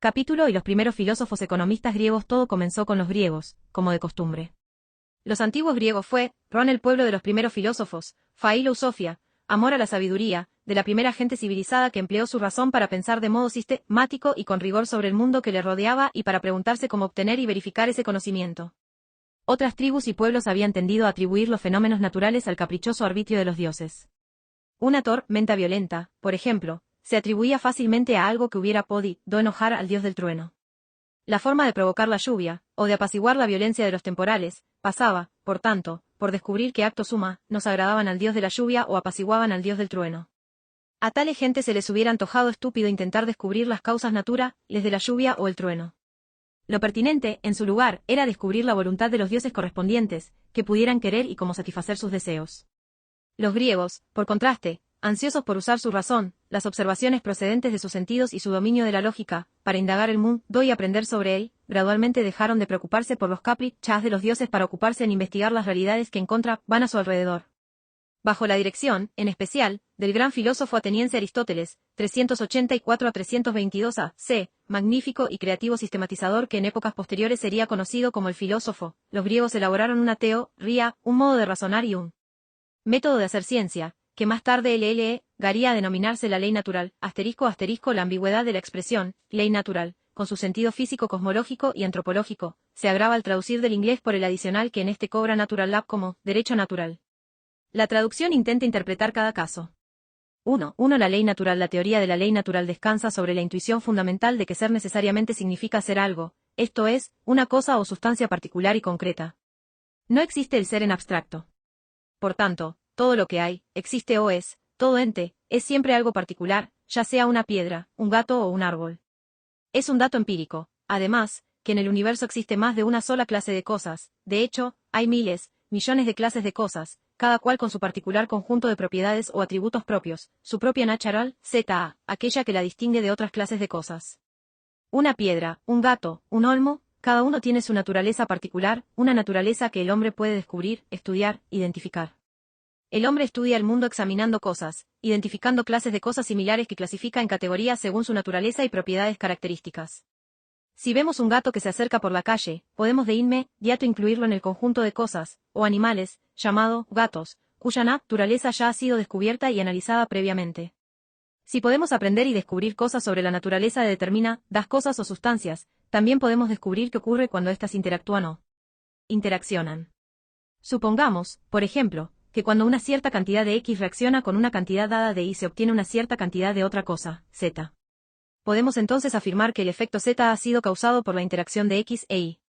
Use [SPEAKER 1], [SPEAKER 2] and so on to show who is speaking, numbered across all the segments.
[SPEAKER 1] Capítulo y los primeros filósofos economistas griegos. Todo comenzó con los griegos, como de costumbre. Los antiguos griegos Ron el pueblo de los primeros filósofos, Sofia, amor a la sabiduría, de la primera gente civilizada que empleó su razón para pensar de modo sistemático y con rigor sobre el mundo que le rodeaba y para preguntarse cómo obtener y verificar ese conocimiento. Otras tribus y pueblos habían tendido a atribuir los fenómenos naturales al caprichoso arbitrio de los dioses. Una tormenta violenta, por ejemplo, se atribuía fácilmente a algo que hubiera podido enojar al dios del trueno. La forma de provocar la lluvia, o de apaciguar la violencia de los temporales, pasaba, por tanto, por descubrir qué actos humanos agradaban al dios de la lluvia o apaciguaban al dios del trueno. A tales gente se les hubiera antojado estúpido intentar descubrir las causas naturales de la lluvia o el trueno. Lo pertinente, en su lugar, era descubrir la voluntad de los dioses correspondientes, que pudieran querer y cómo satisfacer sus deseos. Los griegos, por contraste, ansiosos por usar su razón, las observaciones procedentes de sus sentidos y su dominio de la lógica, para indagar el mundo y aprender sobre él, gradualmente dejaron de preocuparse por los caprichos de los dioses para ocuparse en investigar las realidades que encontraban a su alrededor. Bajo la dirección, en especial, del gran filósofo ateniense Aristóteles, 384 a 322 a.C., magnífico y creativo sistematizador que en épocas posteriores sería conocido como el filósofo, los griegos elaboraron una teoría, un modo de razonar y un método de hacer ciencia, que más tarde llegaría a denominarse la ley natural, la ambigüedad de la expresión, ley natural, con su sentido físico cosmológico y antropológico, se agrava al traducir del inglés por el adicional que en este cobra Natural Law como derecho natural. La traducción intenta interpretar cada caso. 1. La ley natural. La teoría de la ley natural descansa sobre la intuición fundamental de que ser necesariamente significa ser algo, esto es, una cosa o sustancia particular y concreta. No existe el ser en abstracto. Por tanto, todo lo que hay, existe o es, todo ente, es siempre algo particular, ya sea una piedra, un gato o un árbol. Es un dato empírico, además, que en el universo existe más de una sola clase de cosas, de hecho, hay miles, millones de clases de cosas, cada cual con su particular conjunto de propiedades o atributos propios, su propia natural, aquella que la distingue de otras clases de cosas. Una piedra, un gato, un olmo, cada uno tiene su naturaleza particular, una naturaleza que el hombre puede descubrir, estudiar, identificar. El hombre estudia el mundo examinando cosas, identificando clases de cosas similares que clasifica en categorías según su naturaleza y propiedades características. Si vemos un gato que se acerca por la calle, podemos de inmediato incluirlo en el conjunto de cosas, o animales, llamado gatos, cuya naturaleza ya ha sido descubierta y analizada previamente. Si podemos aprender y descubrir cosas sobre la naturaleza de determinadas cosas o sustancias, también podemos descubrir qué ocurre cuando éstas interactúan o interaccionan. Supongamos, por ejemplo, que cuando una cierta cantidad de X reacciona con una cantidad dada de Y se obtiene una cierta cantidad de otra cosa, Z. Podemos entonces afirmar que el efecto Z ha sido causado por la interacción de X e Y.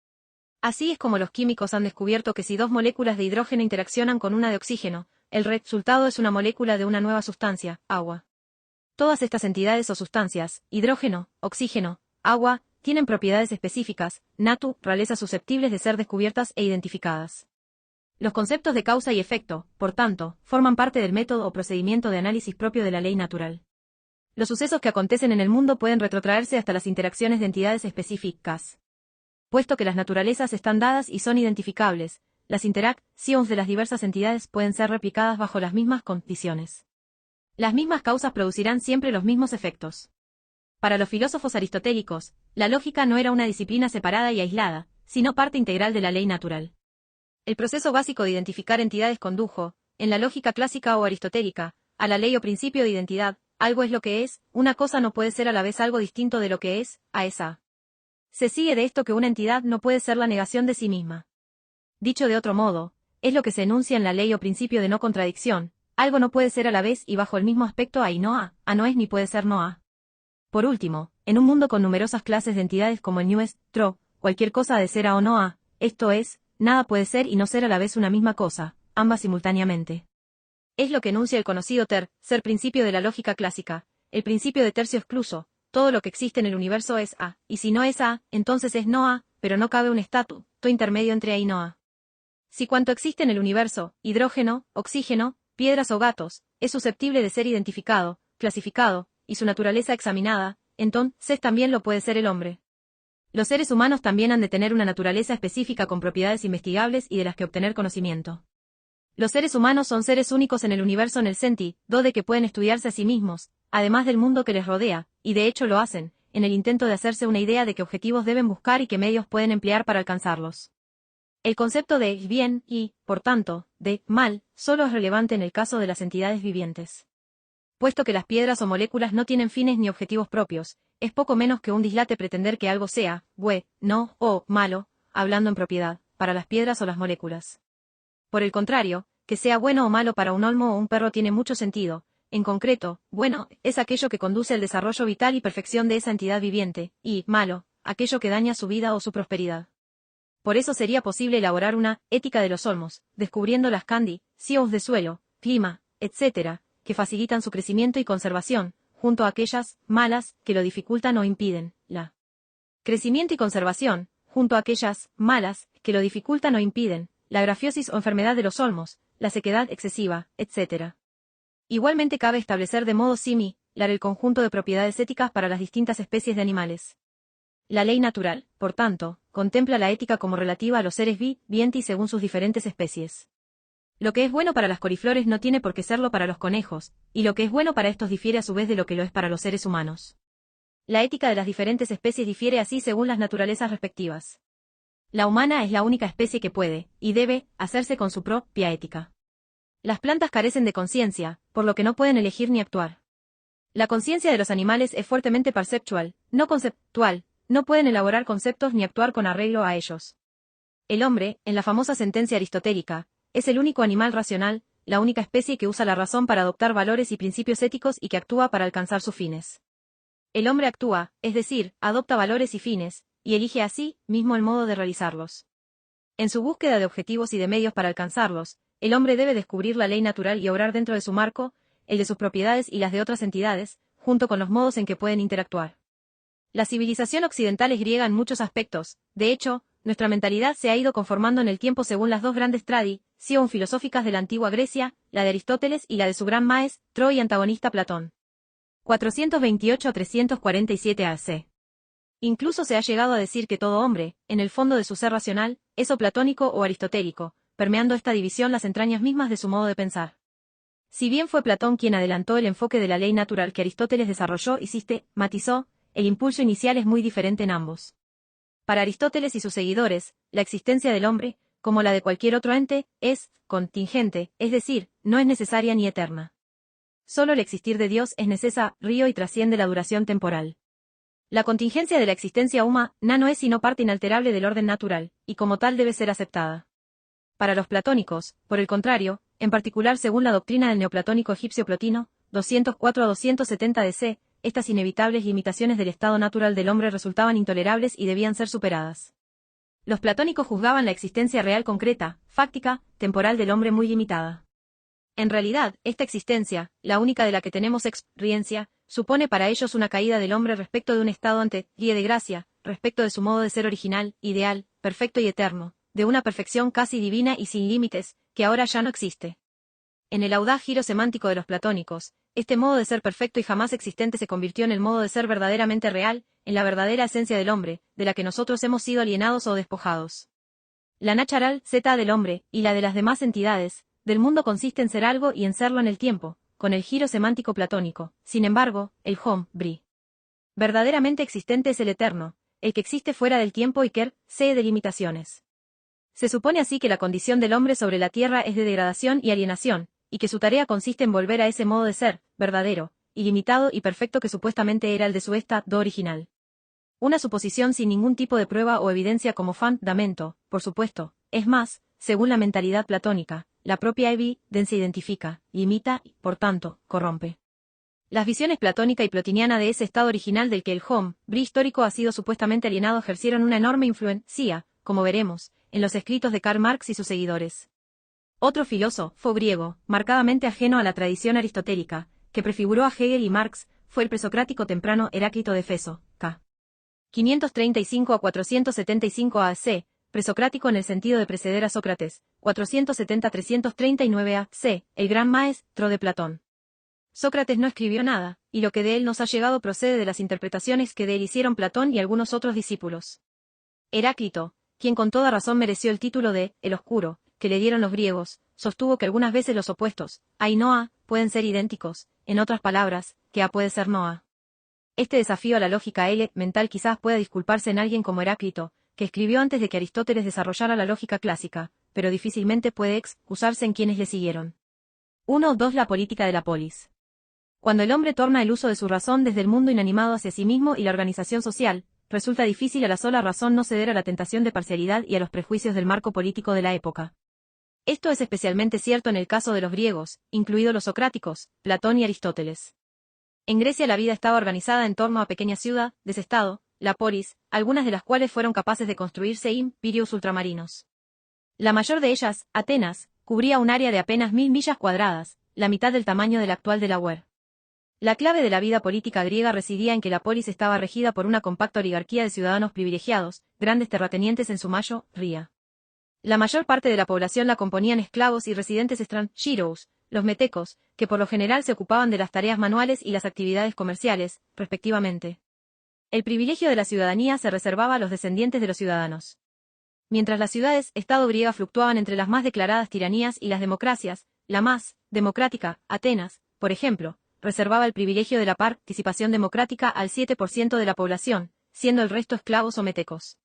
[SPEAKER 1] Así es como los químicos han descubierto que si dos moléculas de hidrógeno interaccionan con una de oxígeno, el resultado es una molécula de una nueva sustancia, agua. Todas estas entidades o sustancias, hidrógeno, oxígeno, agua, tienen propiedades específicas, naturalezas susceptibles de ser descubiertas e identificadas. Los conceptos de causa y efecto, por tanto, forman parte del método o procedimiento de análisis propio de la ley natural. Los sucesos que acontecen en el mundo pueden retrotraerse hasta las interacciones de entidades específicas. Puesto que las naturalezas están dadas y son identificables, las interacciones de las diversas entidades pueden ser replicadas bajo las mismas condiciones. Las mismas causas producirán siempre los mismos efectos. Para los filósofos aristotélicos, la lógica no era una disciplina separada y aislada, sino parte integral de la ley natural. El proceso básico de identificar entidades condujo, en la lógica clásica o aristotélica, a la ley o principio de identidad, algo es lo que es, una cosa no puede ser a la vez algo distinto de lo que es, a esa. Se sigue de esto que una entidad no puede ser la negación de sí misma. Dicho de otro modo, es lo que se enuncia en la ley o principio de no contradicción, algo no puede ser a la vez y bajo el mismo aspecto a y no a no es ni puede ser no a. Por último, en un mundo con numerosas clases de entidades como el nuestro, cualquier cosa ha de ser a o no a, esto es, nada puede ser y no ser a la vez una misma cosa, ambas simultáneamente. Es lo que enuncia el conocido tercer principio de la lógica clásica, el principio de tercio excluso, todo lo que existe en el universo es A, y si no es A, entonces es no A, pero no cabe un estatus intermedio entre A y no A. Si cuanto existe en el universo, hidrógeno, oxígeno, piedras o gatos, es susceptible de ser identificado, clasificado, y su naturaleza examinada, entonces también lo puede ser el hombre. Los seres humanos también han de tener una naturaleza específica con propiedades investigables y de las que obtener conocimiento. Los seres humanos son seres únicos en el universo en el sentido de que pueden estudiarse a sí mismos, además del mundo que les rodea, y de hecho lo hacen, en el intento de hacerse una idea de qué objetivos deben buscar y qué medios pueden emplear para alcanzarlos. El concepto de bien y, por tanto, de mal, solo es relevante en el caso de las entidades vivientes. Puesto que las piedras o moléculas no tienen fines ni objetivos propios, es poco menos que un dislate pretender que algo sea, no, o malo, hablando en propiedad, para las piedras o las moléculas. Por el contrario, que sea bueno o malo para un olmo o un perro tiene mucho sentido. En concreto, bueno es aquello que conduce al desarrollo vital y perfección de esa entidad viviente, y malo, aquello que daña su vida o su prosperidad. Por eso sería posible elaborar una ética de los olmos, descubriendo las condiciones de suelo, clima, etc., que facilitan su crecimiento y conservación, junto a aquellas malas que lo dificultan o impiden. La crecimiento y conservación, junto a aquellas malas que lo dificultan o impiden, la grafiosis o enfermedad de los olmos, la sequedad excesiva, etc. Igualmente cabe establecer de modo similar el conjunto de propiedades éticas para las distintas especies de animales. La ley natural, por tanto, contempla la ética como relativa a los seres vivientes según sus diferentes especies. Lo que es bueno para las coliflores no tiene por qué serlo para los conejos, y lo que es bueno para estos difiere a su vez de lo que lo es para los seres humanos. La ética de las diferentes especies difiere así según las naturalezas respectivas. La humana es la única especie que puede, y debe, hacerse con su propia ética. Las plantas carecen de conciencia, por lo que no pueden elegir ni actuar. La conciencia de los animales es fuertemente perceptual, no conceptual, no pueden elaborar conceptos ni actuar con arreglo a ellos. El hombre, en la famosa sentencia aristotélica, es el único animal racional, la única especie que usa la razón para adoptar valores y principios éticos y que actúa para alcanzar sus fines. El hombre actúa, es decir, adopta valores y fines, y elige así mismo el modo de realizarlos. En su búsqueda de objetivos y de medios para alcanzarlos, el hombre debe descubrir la ley natural y obrar dentro de su marco, el de sus propiedades y las de otras entidades, junto con los modos en que pueden interactuar. La civilización occidental es griega en muchos aspectos, de hecho, nuestra mentalidad se ha ido conformando en el tiempo según las dos grandes tradiciones filosóficas de la antigua Grecia, la de Aristóteles y la de su gran maestro y antagonista Platón. 428-347 AC. Incluso se ha llegado a decir que todo hombre, en el fondo de su ser racional, es o platónico o aristotélico, permeando esta división las entrañas mismas de su modo de pensar. Si bien fue Platón quien adelantó el enfoque de la ley natural que Aristóteles desarrolló y sistematizó, el impulso inicial es muy diferente en ambos. Para Aristóteles y sus seguidores, la existencia del hombre, como la de cualquier otro ente, es contingente, es decir, no es necesaria ni eterna. Solo el existir de Dios es necesario y trasciende la duración temporal. La contingencia de la existencia humana no es sino parte inalterable del orden natural, y como tal debe ser aceptada. Para los platónicos, por el contrario, en particular según la doctrina del neoplatónico egipcio Plotino, 204-270 DC, estas inevitables limitaciones del estado natural del hombre resultaban intolerables y debían ser superadas. Los platónicos juzgaban la existencia real concreta, fáctica, temporal del hombre muy limitada. En realidad, esta existencia, la única de la que tenemos experiencia, supone para ellos una caída del hombre respecto de un estado ante de gracia, respecto de su modo de ser original, ideal, perfecto y eterno, de una perfección casi divina y sin límites, que ahora ya no existe. En el audaz giro semántico de los platónicos, este modo de ser perfecto y jamás existente se convirtió en el modo de ser verdaderamente real, en la verdadera esencia del hombre, de la que nosotros hemos sido alienados o despojados. La natural zeta del hombre, y la de las demás entidades, del mundo consiste en ser algo y en serlo en el tiempo, con el giro semántico platónico. Sin embargo, el hombre verdaderamente existente es el eterno, el que existe fuera del tiempo y que se de limitaciones. Se supone así que la condición del hombre sobre la tierra es de degradación y alienación, y que su tarea consiste en volver a ese modo de ser, verdadero, ilimitado y perfecto que supuestamente era el de su estado original. Una suposición sin ningún tipo de prueba o evidencia como fundamento, por supuesto, es más, según la mentalidad platónica, la propia evidencia identifica, limita y, por tanto, corrompe. Las visiones platónica y plotiniana de ese estado original del que el hombre histórico ha sido supuestamente alienado ejercieron una enorme influencia, como veremos, en los escritos de Karl Marx y sus seguidores. Otro filósofo griego, marcadamente ajeno a la tradición aristotélica, que prefiguró a Hegel y Marx, fue el presocrático temprano Heráclito de Éfeso, c. 535-475 AC, presocrático en el sentido de preceder a Sócrates, 470-339 AC, el gran maestro de Platón. Sócrates no escribió nada, y lo que de él nos ha llegado procede de las interpretaciones que de él hicieron Platón y algunos otros discípulos. Heráclito, quien con toda razón mereció el título de «el oscuro», que le dieron los griegos, sostuvo que algunas veces los opuestos, A y no A, pueden ser idénticos, en otras palabras, que A puede ser no A. Este desafío a la lógica elemental quizás pueda disculparse en alguien como Heráclito, que escribió antes de que Aristóteles desarrollara la lógica clásica, pero difícilmente puede excusarse en quienes le siguieron. 1-2 La política de la polis. Cuando el hombre torna el uso de su razón desde el mundo inanimado hacia sí mismo y la organización social, resulta difícil a la sola razón no ceder a la tentación de parcialidad y a los prejuicios del marco político de la época. Esto es especialmente cierto en el caso de los griegos, incluidos los socráticos, Platón y Aristóteles. En Grecia la vida estaba organizada en torno a pequeñas ciudades-estado, la polis, algunas de las cuales fueron capaces de construirse imperios ultramarinos. La mayor de ellas, Atenas, cubría un área de apenas 1000 millas cuadradas, la mitad del tamaño del actual Delaware. La clave de la vida política griega residía en que la polis estaba regida por una compacta oligarquía de ciudadanos privilegiados, grandes terratenientes en su mayoría. La mayor parte de la población la componían esclavos y residentes extranjeros, los metecos, que por lo general se ocupaban de las tareas manuales y las actividades comerciales, respectivamente. El privilegio de la ciudadanía se reservaba a los descendientes de los ciudadanos. Mientras las ciudades-estado griegas fluctuaban entre las más declaradas tiranías y las democracias, la más democrática, Atenas, por ejemplo, reservaba el privilegio de la participación democrática al 7% de la población, siendo el resto esclavos o metecos.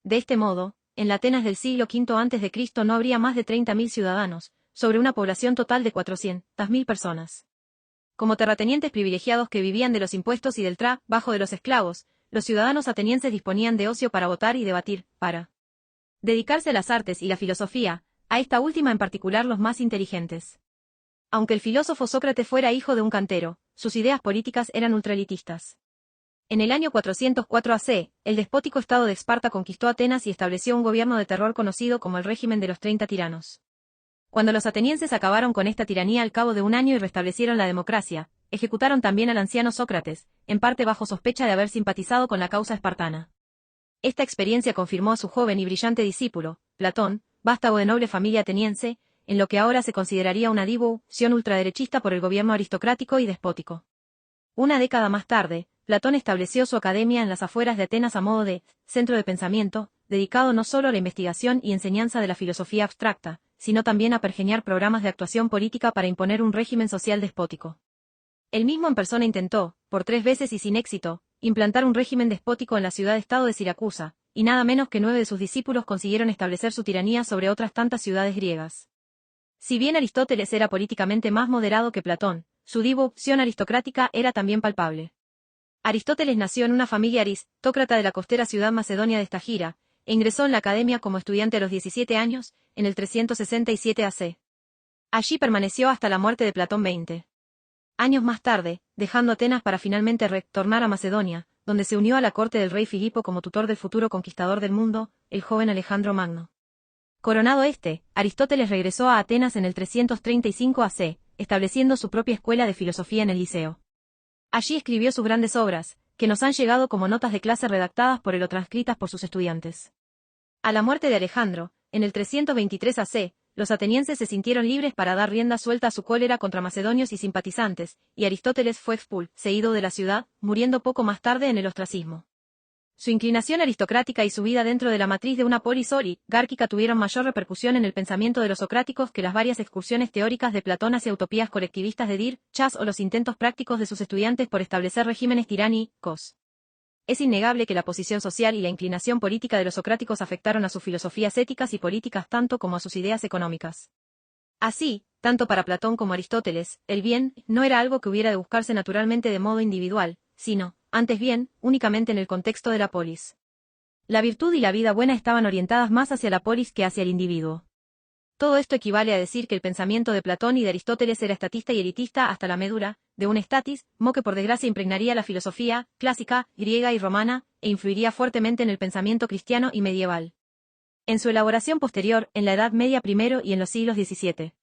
[SPEAKER 1] De este modo, en la Atenas del siglo V a.C. no habría más de 30.000 ciudadanos, sobre una población total de 400.000 personas. Como terratenientes privilegiados que vivían de los impuestos y del trabajo de los esclavos, los ciudadanos atenienses disponían de ocio para votar y debatir, para dedicarse a las artes y la filosofía, a esta última en particular los más inteligentes. Aunque el filósofo Sócrates fuera hijo de un cantero, sus ideas políticas eran ultraelitistas. En el año 404 AC, el despótico estado de Esparta conquistó Atenas y estableció un gobierno de terror conocido como el régimen de los 30 tiranos. Cuando los atenienses acabaron con esta tiranía al cabo de un año y restablecieron la democracia, ejecutaron también al anciano Sócrates, en parte bajo sospecha de haber simpatizado con la causa espartana. Esta experiencia confirmó a su joven y brillante discípulo, Platón, vástago de noble familia ateniense, en lo que ahora se consideraría una divulgación ultraderechista por el gobierno aristocrático y despótico. Una década más tarde, Platón estableció su academia en las afueras de Atenas a modo de centro de pensamiento, dedicado no solo a la investigación y enseñanza de la filosofía abstracta, sino también a pergeñar programas de actuación política para imponer un régimen social despótico. Él mismo en persona intentó, por 3 veces y sin éxito, implantar un régimen despótico en la ciudad-estado de Siracusa, y nada menos que 9 de sus discípulos consiguieron establecer su tiranía sobre otras tantas ciudades griegas. Si bien Aristóteles era políticamente más moderado que Platón, su divulgación aristocrática era también palpable. Aristóteles nació en una familia aristócrata de la costera ciudad macedonia de Estagira, e ingresó en la academia como estudiante a los 17 años, en el 367 AC. Allí permaneció hasta la muerte de Platón 20 años más tarde, dejando Atenas para finalmente retornar a Macedonia, donde se unió a la corte del rey Filipo como tutor del futuro conquistador del mundo, el joven Alejandro Magno. Coronado Aristóteles regresó a Atenas en el 335 AC, estableciendo su propia escuela de filosofía en el Liceo. Allí escribió sus grandes obras, que nos han llegado como notas de clase redactadas por él o transcritas por sus estudiantes. A la muerte de Alejandro, en el 323 AC, los atenienses se sintieron libres para dar rienda suelta a su cólera contra macedonios y simpatizantes, y Aristóteles fue expulsado de la ciudad, muriendo poco más tarde en el ostracismo. Su inclinación aristocrática y su vida dentro de la matriz de una polis oligárquica tuvieron mayor repercusión en el pensamiento de los socráticos que las varias excursiones teóricas de Platón hacia utopías colectivistas de Dirchas o los intentos prácticos de sus estudiantes por establecer regímenes tiránicos. Es innegable que la posición social y la inclinación política de los socráticos afectaron a sus filosofías éticas y políticas tanto como a sus ideas económicas. Así, tanto para Platón como Aristóteles, el bien no era algo que hubiera de buscarse naturalmente de modo individual, sino, antes bien, únicamente en el contexto de la polis. La virtud y la vida buena estaban orientadas más hacia la polis que hacia el individuo. Todo esto equivale a decir que el pensamiento de Platón y de Aristóteles era estatista y elitista hasta la médula, de un estatismo que por desgracia impregnaría la filosofía clásica, griega y romana, e influiría fuertemente en el pensamiento cristiano y medieval. En su elaboración posterior, en la Edad Media primero y en los siglos XVII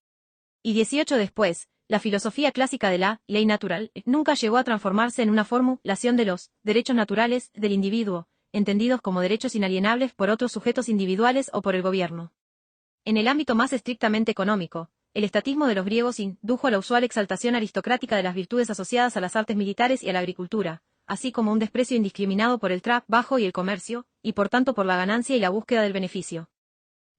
[SPEAKER 1] y XVIII después, la filosofía clásica de la ley natural nunca llegó a transformarse en una formulación de los derechos naturales del individuo, entendidos como derechos inalienables por otros sujetos individuales o por el gobierno. En el ámbito más estrictamente económico, el estatismo de los griegos indujo a la usual exaltación aristocrática de las virtudes asociadas a las artes militares y a la agricultura, así como un desprecio indiscriminado por el trabajo y el comercio, y por tanto por la ganancia y la búsqueda del beneficio.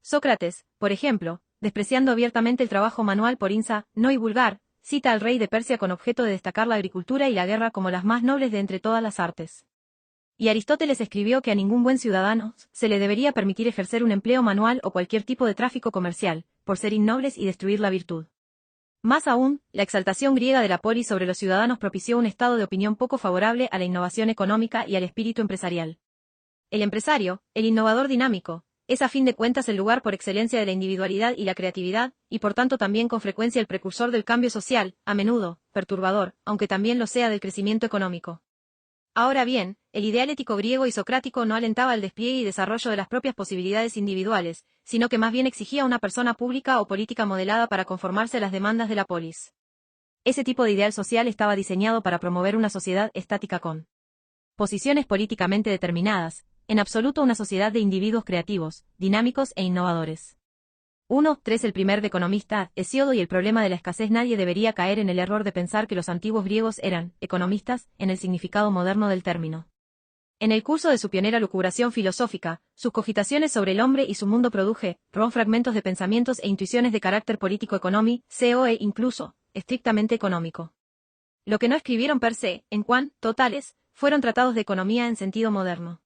[SPEAKER 1] Sócrates, por ejemplo, despreciando abiertamente el trabajo manual por insano y vulgar, cita al rey de Persia con objeto de destacar la agricultura y la guerra como las más nobles de entre todas las artes. Y Aristóteles escribió que a ningún buen ciudadano se le debería permitir ejercer un empleo manual o cualquier tipo de tráfico comercial, por ser innobles y destruir la virtud. Más aún, la exaltación griega de la polis sobre los ciudadanos propició un estado de opinión poco favorable a la innovación económica y al espíritu empresarial. El empresario, el innovador dinámico, es a fin de cuentas el lugar por excelencia de la individualidad y la creatividad, y por tanto también con frecuencia el precursor del cambio social, a menudo, perturbador, aunque también lo sea del crecimiento económico. Ahora bien, el ideal ético griego y socrático no alentaba el despliegue y desarrollo de las propias posibilidades individuales, sino que más bien exigía una persona pública o política modelada para conformarse a las demandas de la polis. Ese tipo de ideal social estaba diseñado para promover una sociedad estática con posiciones políticamente determinadas, en absoluto una sociedad de individuos creativos, dinámicos e innovadores. 1.3 El primer de economista, Hesíodo y el problema de la escasez. Nadie debería caer en el error de pensar que los antiguos griegos eran economistas, en el significado moderno del término. En el curso de su pionera lucubración filosófica, sus cogitaciones sobre el hombre y su mundo produjeron fragmentos de pensamientos e intuiciones de carácter político-económico, e incluso, estrictamente económico. Lo que no escribieron per se, en cuanto tales, fueron tratados de economía en sentido moderno.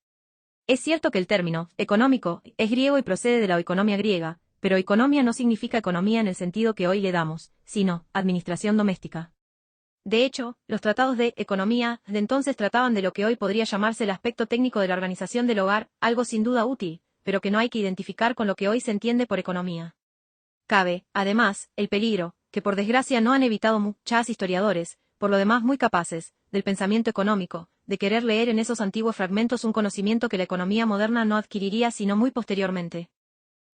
[SPEAKER 1] Es cierto que el término económico es griego y procede de la economía griega, pero economía no significa economía en el sentido que hoy le damos, sino administración doméstica. De hecho, los tratados de economía de entonces trataban de lo que hoy podría llamarse el aspecto técnico de la organización del hogar, algo sin duda útil, pero que no hay que identificar con lo que hoy se entiende por economía. Cabe, además, el peligro, que por desgracia no han evitado muchos historiadores, por lo demás muy capaces, del pensamiento económico, de querer leer en esos antiguos fragmentos un conocimiento que la economía moderna no adquiriría sino muy posteriormente.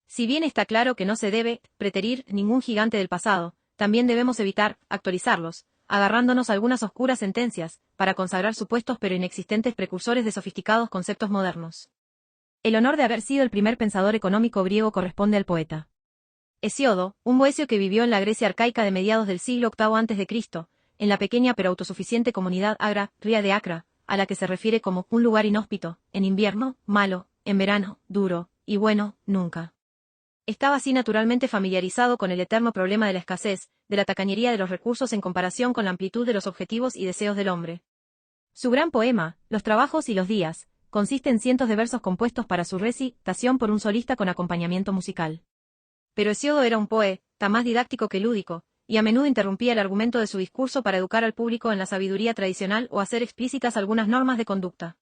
[SPEAKER 1] Si bien está claro que no se debe preterir ningún gigante del pasado, también debemos evitar actualizarlos, agarrándonos a algunas oscuras sentencias, para consagrar supuestos pero inexistentes precursores de sofisticados conceptos modernos. El honor de haber sido el primer pensador económico griego corresponde al poeta Hesíodo, un boecio que vivió en la Grecia arcaica de mediados del siglo VIII a.C., en la pequeña pero autosuficiente comunidad Ría de Acra, a la que se refiere como un lugar inhóspito, en invierno, malo, en verano, duro, y bueno, nunca. Estaba así naturalmente familiarizado con el eterno problema de la escasez, de la tacañería de los recursos en comparación con la amplitud de los objetivos y deseos del hombre. Su gran poema, Los trabajos y los días, consiste en cientos de versos compuestos para su recitación por un solista con acompañamiento musical. Pero Hesíodo era un poeta más didáctico que lúdico, y a menudo interrumpía el argumento de su discurso para educar al público en la sabiduría tradicional o hacer explícitas algunas normas de conducta.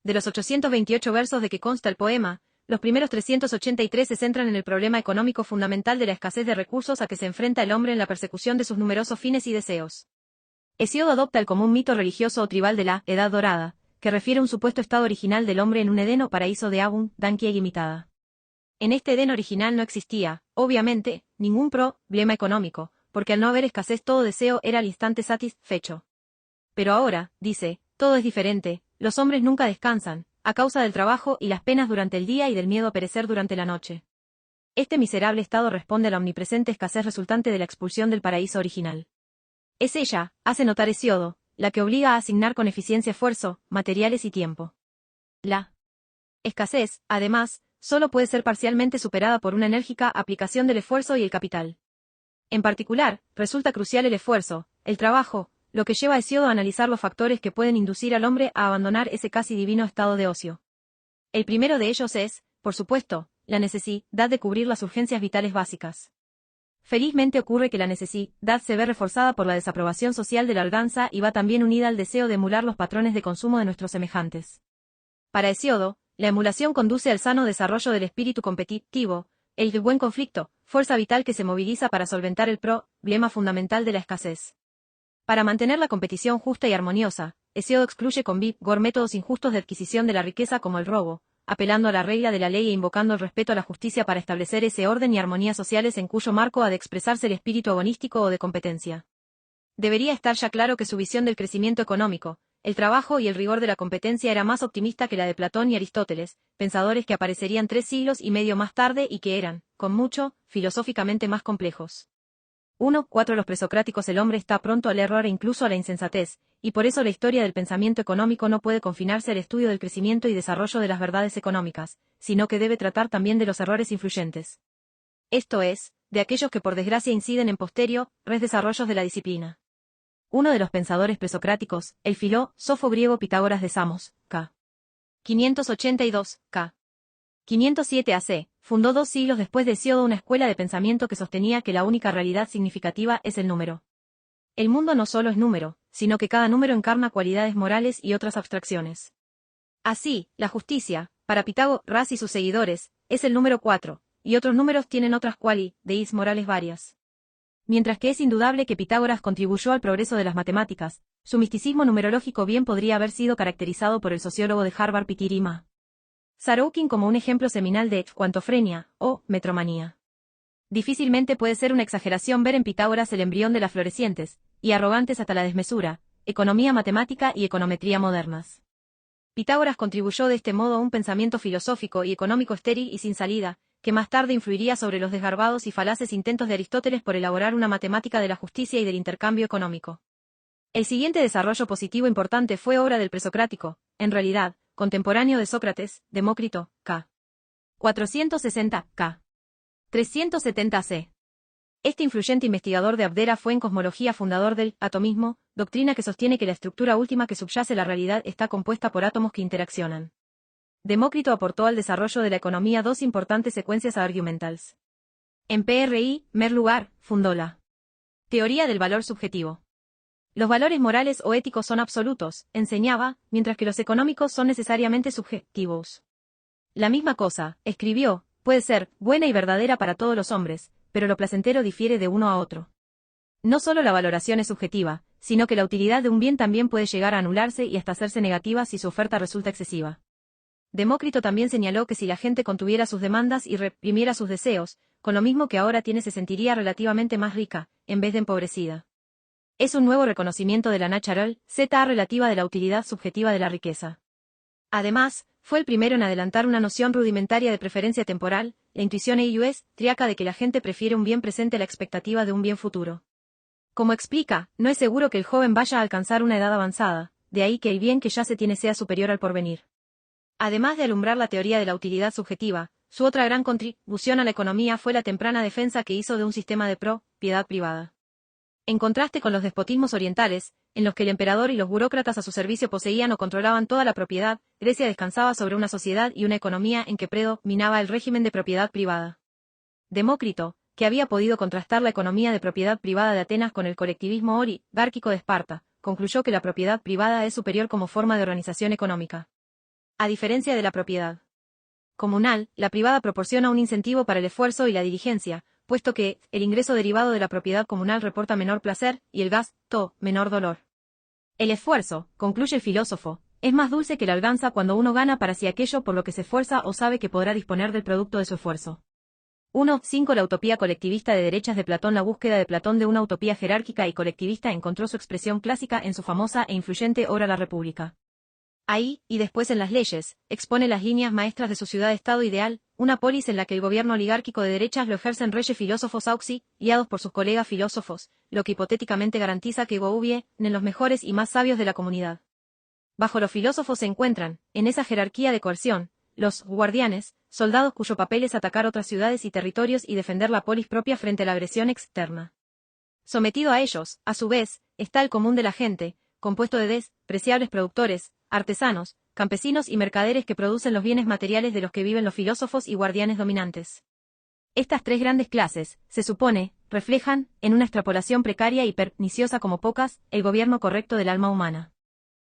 [SPEAKER 1] De los 828 versos de que consta el poema, los primeros 383 se centran en el problema económico fundamental de la escasez de recursos a que se enfrenta el hombre en la persecución de sus numerosos fines y deseos. Hesíodo adopta el común mito religioso o tribal de la Edad Dorada, que refiere un supuesto estado original del hombre en un Edén o paraíso de abundancia ilimitada. En este Edén original no existía, obviamente, ningún problema económico, porque al no haber escasez todo deseo era al instante satisfecho. Pero ahora, dice, todo es diferente, los hombres nunca descansan, a causa del trabajo y las penas durante el día y del miedo a perecer durante la noche. Este miserable estado responde a la omnipresente escasez resultante de la expulsión del paraíso original. Es ella, hace notar Hesíodo, la que obliga a asignar con eficiencia esfuerzo, materiales y tiempo. La escasez, además, solo puede ser parcialmente superada por una enérgica aplicación del esfuerzo y el capital. En particular, resulta crucial el esfuerzo, el trabajo, lo que lleva a Hesíodo a analizar los factores que pueden inducir al hombre a abandonar ese casi divino estado de ocio. El primero de ellos es, por supuesto, la necesidad de cubrir las urgencias vitales básicas. Felizmente ocurre que la necesidad se ve reforzada por la desaprobación social de la holganza y va también unida al deseo de emular los patrones de consumo de nuestros semejantes. Para Hesíodo, la emulación conduce al sano desarrollo del espíritu competitivo, el buen conflicto, fuerza vital que se moviliza para solventar el problema fundamental de la escasez. Para mantener la competición justa y armoniosa, Hesíodo excluye con vigor métodos injustos de adquisición de la riqueza como el robo, apelando a la regla de la ley e invocando el respeto a la justicia para establecer ese orden y armonía sociales en cuyo marco ha de expresarse el espíritu agonístico o de competencia. Debería estar ya claro que su visión del crecimiento económico, el trabajo y el rigor de la competencia era más optimista que la de Platón y Aristóteles, pensadores que aparecerían 3 siglos y medio más tarde y que eran, con mucho, filosóficamente más complejos. 1.4 Los presocráticos. El hombre está pronto al error e incluso a la insensatez, y por eso la historia del pensamiento económico no puede confinarse al estudio del crecimiento y desarrollo de las verdades económicas, sino que debe tratar también de los errores influyentes. Esto es, de aquellos que por desgracia inciden en posteriores desarrollos de la disciplina. Uno de los pensadores presocráticos, el filósofo griego Pitágoras de Samos, c. 582, k. 507 AC, fundó 2 siglos después de Hesíodo una escuela de pensamiento que sostenía que la única realidad significativa es el número. El mundo no solo es número, sino que cada número encarna cualidades morales y otras abstracciones. Así, la justicia, para Pitágoras y sus seguidores, es el número 4, y otros números tienen otras cualidades morales varias. Mientras que es indudable que Pitágoras contribuyó al progreso de las matemáticas, su misticismo numerológico bien podría haber sido caracterizado por el sociólogo de Harvard Peter M. Saroukin como un ejemplo seminal de cuantofrenia, o metromanía. Difícilmente puede ser una exageración ver en Pitágoras el embrión de las florecientes, y arrogantes hasta la desmesura, economía matemática y econometría modernas. Pitágoras contribuyó de este modo a un pensamiento filosófico y económico estéril y sin salida, que más tarde influiría sobre los desgarbados y falaces intentos de Aristóteles por elaborar una matemática de la justicia y del intercambio económico. El siguiente desarrollo positivo importante fue obra del presocrático, en realidad, contemporáneo de Sócrates, Demócrito, k. 460, k. 370 c. Este influyente investigador de Abdera fue en cosmología fundador del atomismo, doctrina que sostiene que la estructura última que subyace la realidad está compuesta por átomos que interaccionan. Demócrito aportó al desarrollo de la economía 2 importantes secuencias argumentales. En primer lugar, fundó la teoría del valor subjetivo. Los valores morales o éticos son absolutos, enseñaba, mientras que los económicos son necesariamente subjetivos. La misma cosa, escribió, puede ser buena y verdadera para todos los hombres, pero lo placentero difiere de uno a otro. No solo la valoración es subjetiva, sino que la utilidad de un bien también puede llegar a anularse y hasta hacerse negativa si su oferta resulta excesiva. Demócrito también señaló que si la gente contuviera sus demandas y reprimiera sus deseos, con lo mismo que ahora tiene se sentiría relativamente más rica, en vez de empobrecida. Es un nuevo reconocimiento de la natural zeta relativa de la utilidad subjetiva de la riqueza. Además, fue el primero en adelantar una noción rudimentaria de preferencia temporal, la intuición triaca de que la gente prefiere un bien presente a la expectativa de un bien futuro. Como explica, no es seguro que el joven vaya a alcanzar una edad avanzada, de ahí que el bien que ya se tiene sea superior al porvenir. Además de alumbrar la teoría de la utilidad subjetiva, su otra gran contribución a la economía fue la temprana defensa que hizo de un sistema de propiedad privada. En contraste con los despotismos orientales, en los que el emperador y los burócratas a su servicio poseían o controlaban toda la propiedad, Grecia descansaba sobre una sociedad y una economía en que predominaba el régimen de propiedad privada. Demócrito, que había podido contrastar la economía de propiedad privada de Atenas con el colectivismo oligárquico de Esparta, concluyó que la propiedad privada es superior como forma de organización económica. A diferencia de la propiedad comunal, la privada proporciona un incentivo para el esfuerzo y la diligencia, puesto que el ingreso derivado de la propiedad comunal reporta menor placer y el gasto menor dolor. El esfuerzo, concluye el filósofo, es más dulce que la holganza cuando uno gana para sí aquello por lo que se esfuerza o sabe que podrá disponer del producto de su esfuerzo. 1.5 La utopía colectivista de derechas de Platón. La búsqueda de Platón de una utopía jerárquica y colectivista encontró su expresión clásica en su famosa e influyente obra La República. Ahí, y después en las leyes, expone las líneas maestras de su ciudad-estado ideal, una polis en la que el gobierno oligárquico de derechas lo ejercen reyes filósofos guiados por sus colegas filósofos, lo que hipotéticamente garantiza que en los mejores y más sabios de la comunidad. Bajo los filósofos se encuentran, en esa jerarquía de coerción, los guardianes, soldados cuyo papel es atacar otras ciudades y territorios y defender la polis propia frente a la agresión externa. Sometido a ellos, a su vez, está el común de la gente, compuesto de despreciables productores, artesanos, campesinos y mercaderes que producen los bienes materiales de los que viven los filósofos y guardianes dominantes. Estas 3 grandes clases, se supone, reflejan, en una extrapolación precaria y perniciosa como pocas, el gobierno correcto del alma humana.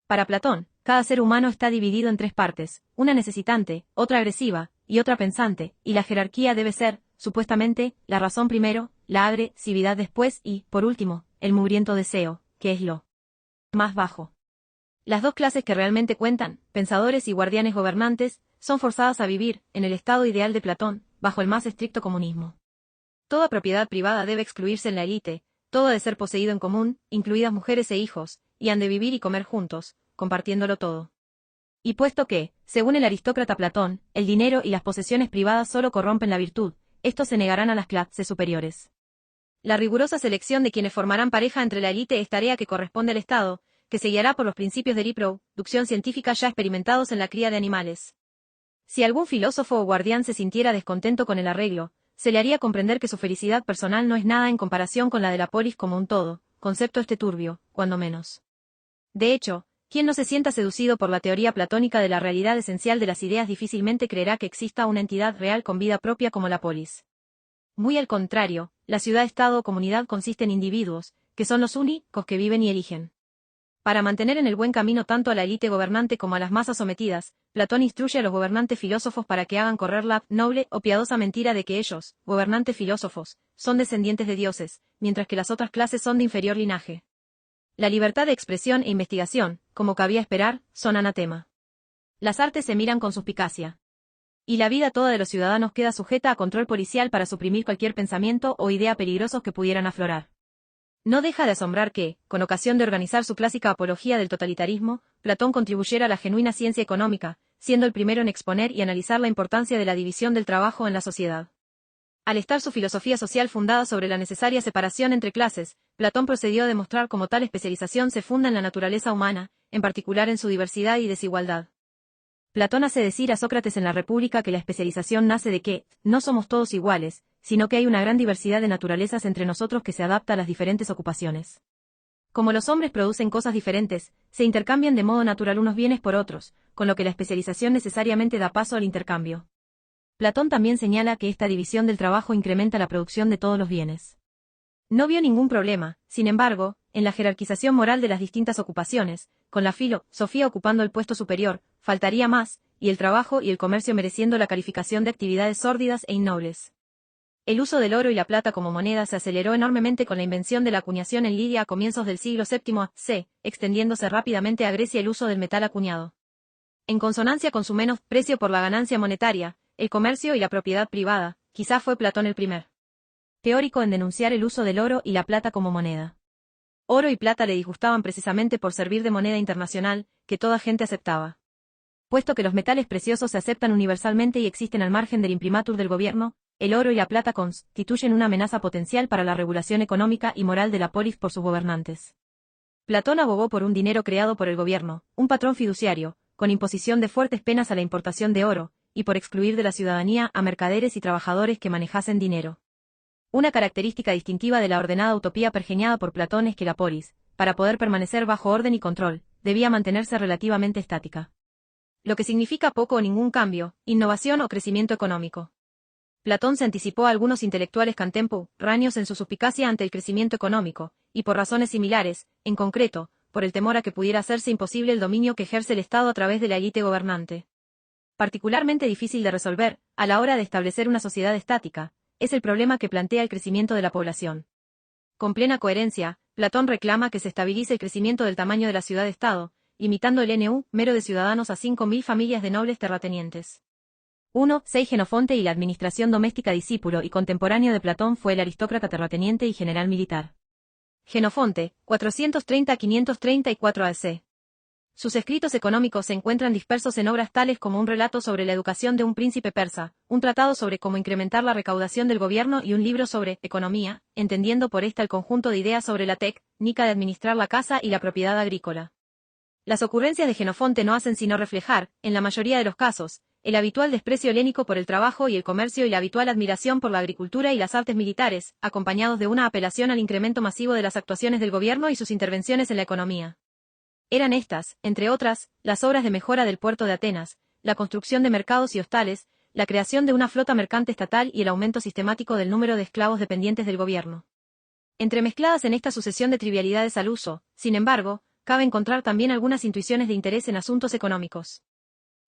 [SPEAKER 1] Para Platón, cada ser humano está dividido en 3 partes, una necesitante, otra agresiva, y otra pensante, y la jerarquía debe ser, supuestamente, la razón primero, la agresividad después y, por último, el mugriento deseo, que es lo más bajo. Las 2 clases que realmente cuentan, pensadores y guardianes gobernantes, son forzadas a vivir, en el estado ideal de Platón, bajo el más estricto comunismo. Toda propiedad privada debe excluirse en la élite, todo ha de ser poseído en común, incluidas mujeres e hijos, y han de vivir y comer juntos, compartiéndolo todo. Y puesto que, según el aristócrata Platón, el dinero y las posesiones privadas solo corrompen la virtud, estos se negarán a las clases superiores. La rigurosa selección de quienes formarán pareja entre la élite es tarea que corresponde al Estado, que se guiará por los principios de reproducción científica ya experimentados en la cría de animales. Si algún filósofo o guardián se sintiera descontento con el arreglo, se le haría comprender que su felicidad personal no es nada en comparación con la de la polis como un todo, concepto turbio, cuando menos. De hecho, quien no se sienta seducido por la teoría platónica de la realidad esencial de las ideas difícilmente creerá que exista una entidad real con vida propia como la polis. Muy al contrario, la ciudad-estado o comunidad consiste en individuos, que son los únicos que viven y eligen. Para mantener en el buen camino tanto a la élite gobernante como a las masas sometidas, Platón instruye a los gobernantes filósofos para que hagan correr la noble o piadosa mentira de que ellos, gobernantes filósofos, son descendientes de dioses, mientras que las otras clases son de inferior linaje. La libertad de expresión e investigación, como cabía esperar, son anatema. Las artes se miran con suspicacia. Y la vida toda de los ciudadanos queda sujeta a control policial para suprimir cualquier pensamiento o idea peligrosos que pudieran aflorar. No deja de asombrar que, con ocasión de organizar su clásica apología del totalitarismo, Platón contribuyera a la genuina ciencia económica, siendo el primero en exponer y analizar la importancia de la división del trabajo en la sociedad. Al estar su filosofía social fundada sobre la necesaria separación entre clases, Platón procedió a demostrar cómo tal especialización se funda en la naturaleza humana, en particular en su diversidad y desigualdad. Platón hace decir a Sócrates en la República que la especialización nace de que no somos todos iguales, sino que hay una gran diversidad de naturalezas entre nosotros que se adapta a las diferentes ocupaciones. Como los hombres producen cosas diferentes, se intercambian de modo natural unos bienes por otros, con lo que la especialización necesariamente da paso al intercambio. Platón también señala que esta división del trabajo incrementa la producción de todos los bienes. No vio ningún problema, sin embargo, en la jerarquización moral de las distintas ocupaciones, con la filosofía ocupando el puesto superior, faltaría más, y el trabajo y el comercio mereciendo la calificación de actividades sórdidas e innobles. El uso del oro y la plata como moneda se aceleró enormemente con la invención de la acuñación en Lidia a comienzos del siglo VII a.C., extendiéndose rápidamente a Grecia el uso del metal acuñado. En consonancia con su menos precio por la ganancia monetaria, el comercio y la propiedad privada, quizá fue Platón el primer teórico en denunciar el uso del oro y la plata como moneda. Oro y plata le disgustaban precisamente por servir de moneda internacional, que toda gente aceptaba. Puesto que los metales preciosos se aceptan universalmente y existen al margen del imprimatur del gobierno, el oro y la plata constituyen una amenaza potencial para la regulación económica y moral de la polis por sus gobernantes. Platón abogó por un dinero creado por el gobierno, un patrón fiduciario, con imposición de fuertes penas a la importación de oro, y por excluir de la ciudadanía a mercaderes y trabajadores que manejasen dinero. Una característica distintiva de la ordenada utopía pergeñada por Platón es que la polis, para poder permanecer bajo orden y control, debía mantenerse relativamente estática. Lo que significa poco o ningún cambio, innovación o crecimiento económico. Platón se anticipó a algunos intelectuales contemporáneos en su suspicacia ante el crecimiento económico, y por razones similares, en concreto, por el temor a que pudiera hacerse imposible el dominio que ejerce el Estado a través de la élite gobernante. Particularmente difícil de resolver, a la hora de establecer una sociedad estática, es el problema que plantea el crecimiento de la población. Con plena coherencia, Platón reclama que se estabilice el crecimiento del tamaño de la ciudad-estado, limitando el número de ciudadanos a 5.000 familias de nobles terratenientes. 6 Jenofonte y la administración doméstica. Discípulo y contemporáneo de Platón fue el aristócrata terrateniente y general militar. Jenofonte, 430-534 AC. Sus escritos económicos se encuentran dispersos en obras tales como un relato sobre la educación de un príncipe persa, un tratado sobre cómo incrementar la recaudación del gobierno y un libro sobre economía, entendiendo por esta el conjunto de ideas sobre la técnica de administrar la casa y la propiedad agrícola. Las ocurrencias de Jenofonte no hacen sino reflejar, en la mayoría de los casos, el habitual desprecio helénico por el trabajo y el comercio y la habitual admiración por la agricultura y las artes militares, acompañados de una apelación al incremento masivo de las actuaciones del gobierno y sus intervenciones en la economía. Eran estas, entre otras, las obras de mejora del puerto de Atenas, la construcción de mercados y hostales, la creación de una flota mercante estatal y el aumento sistemático del número de esclavos dependientes del gobierno. Entremezcladas en esta sucesión de trivialidades al uso, sin embargo, cabe encontrar también algunas intuiciones de interés en asuntos económicos.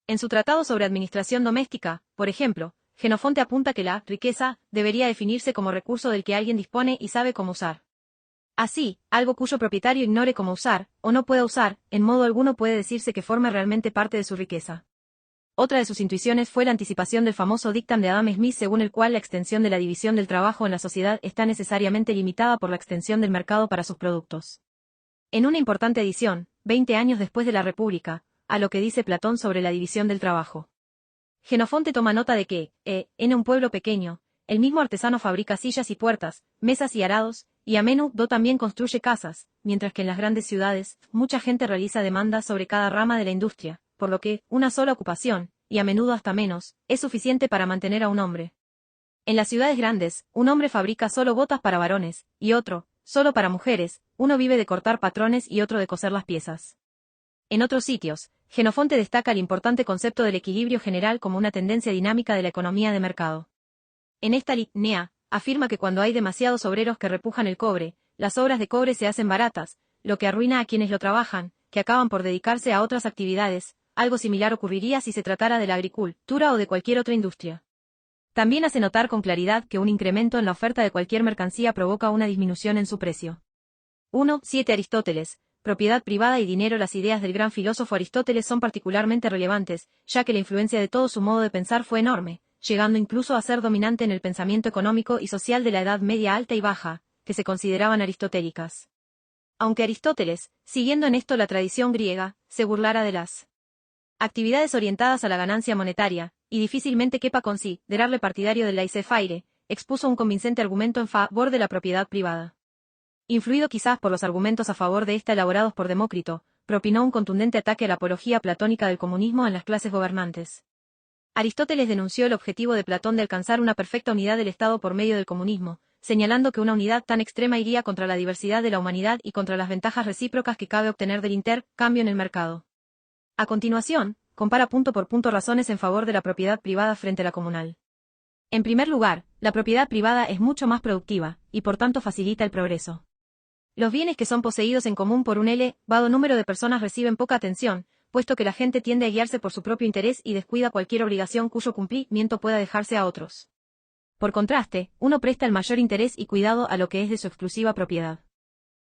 [SPEAKER 1] En su tratado sobre administración doméstica, por ejemplo, Jenofonte apunta que la riqueza debería definirse como recurso del que alguien dispone y sabe cómo usar. Así, algo cuyo propietario ignore cómo usar, o no pueda usar, en modo alguno puede decirse que forme realmente parte de su riqueza. Otra de sus intuiciones fue la anticipación del famoso dictam de Adam Smith según el cual la extensión de la división del trabajo en la sociedad está necesariamente limitada por la extensión del mercado para sus productos. En una importante edición, 20 años después de la República, a lo que dice Platón sobre la división del trabajo. Jenofonte toma nota de que, en un pueblo pequeño, el mismo artesano fabrica sillas y puertas, mesas y arados, y a menudo también construye casas, mientras que en las grandes ciudades, mucha gente realiza demandas sobre cada rama de la industria, por lo que, una sola ocupación, y a menudo hasta menos, es suficiente para mantener a un hombre. En las ciudades grandes, un hombre fabrica solo botas para varones, y otro, solo para mujeres, uno vive de cortar patrones y otro de coser las piezas. En otros sitios, Jenofonte destaca el importante concepto del equilibrio general como una tendencia dinámica de la economía de mercado. En esta línea, afirma que cuando hay demasiados obreros que repujan el cobre, las obras de cobre se hacen baratas, lo que arruina a quienes lo trabajan, que acaban por dedicarse a otras actividades. Algo similar ocurriría si se tratara de la agricultura o de cualquier otra industria. También hace notar con claridad que un incremento en la oferta de cualquier mercancía provoca una disminución en su precio. 1.7 Aristóteles, propiedad privada y dinero. Las ideas del gran filósofo Aristóteles son particularmente relevantes, ya que la influencia de todo su modo de pensar fue enorme, llegando incluso a ser dominante en el pensamiento económico y social de la Edad Media alta y baja, que se consideraban aristotélicas. Aunque Aristóteles, siguiendo en esto la tradición griega, se burlara de las actividades orientadas a la ganancia monetaria, y difícilmente quepa considerarle partidario del laissez-faire, expuso un convincente argumento en favor de la propiedad privada. Influido quizás por los argumentos a favor de esta elaborados por Demócrito, propinó un contundente ataque a la apología platónica del comunismo en las clases gobernantes. Aristóteles denunció el objetivo de Platón de alcanzar una perfecta unidad del Estado por medio del comunismo, señalando que una unidad tan extrema iría contra la diversidad de la humanidad y contra las ventajas recíprocas que cabe obtener del intercambio en el mercado. A continuación, compara punto por punto razones en favor de la propiedad privada frente a la comunal. En primer lugar, la propiedad privada es mucho más productiva, y por tanto facilita el progreso. Los bienes que son poseídos en común por un elevado número de personas reciben poca atención, puesto que la gente tiende a guiarse por su propio interés y descuida cualquier obligación cuyo cumplimiento pueda dejarse a otros. Por contraste, uno presta el mayor interés y cuidado a lo que es de su exclusiva propiedad.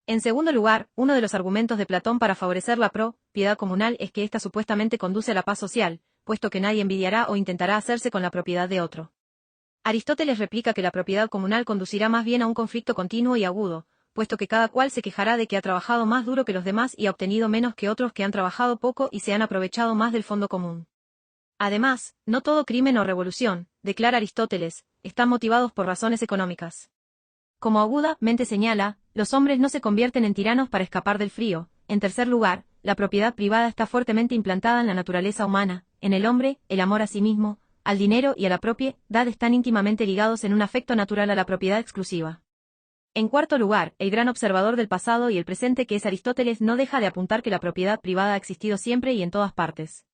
[SPEAKER 1] En segundo lugar, uno de los argumentos de Platón para favorecer la propiedad comunal es que ésta supuestamente conduce a la paz social, puesto que nadie envidiará o intentará hacerse con la propiedad de otro. Aristóteles replica que la propiedad comunal conducirá más bien a un conflicto continuo y agudo, puesto que cada cual se quejará de que ha trabajado más duro que los demás y ha obtenido menos que otros que han trabajado poco y se han aprovechado más del fondo común. Además, no todo crimen o revolución, declara Aristóteles, están motivados por razones económicas. Como agudamente señala, los hombres no se convierten en tiranos para escapar del frío. En tercer lugar, la propiedad privada está fuertemente implantada en la naturaleza humana. En el hombre, el amor a sí mismo, al dinero y a la propiedad están íntimamente ligados en un afecto natural a la propiedad exclusiva. En cuarto lugar, el gran observador del pasado y el presente que es Aristóteles no deja de apuntar que la propiedad privada ha existido siempre y en todas partes.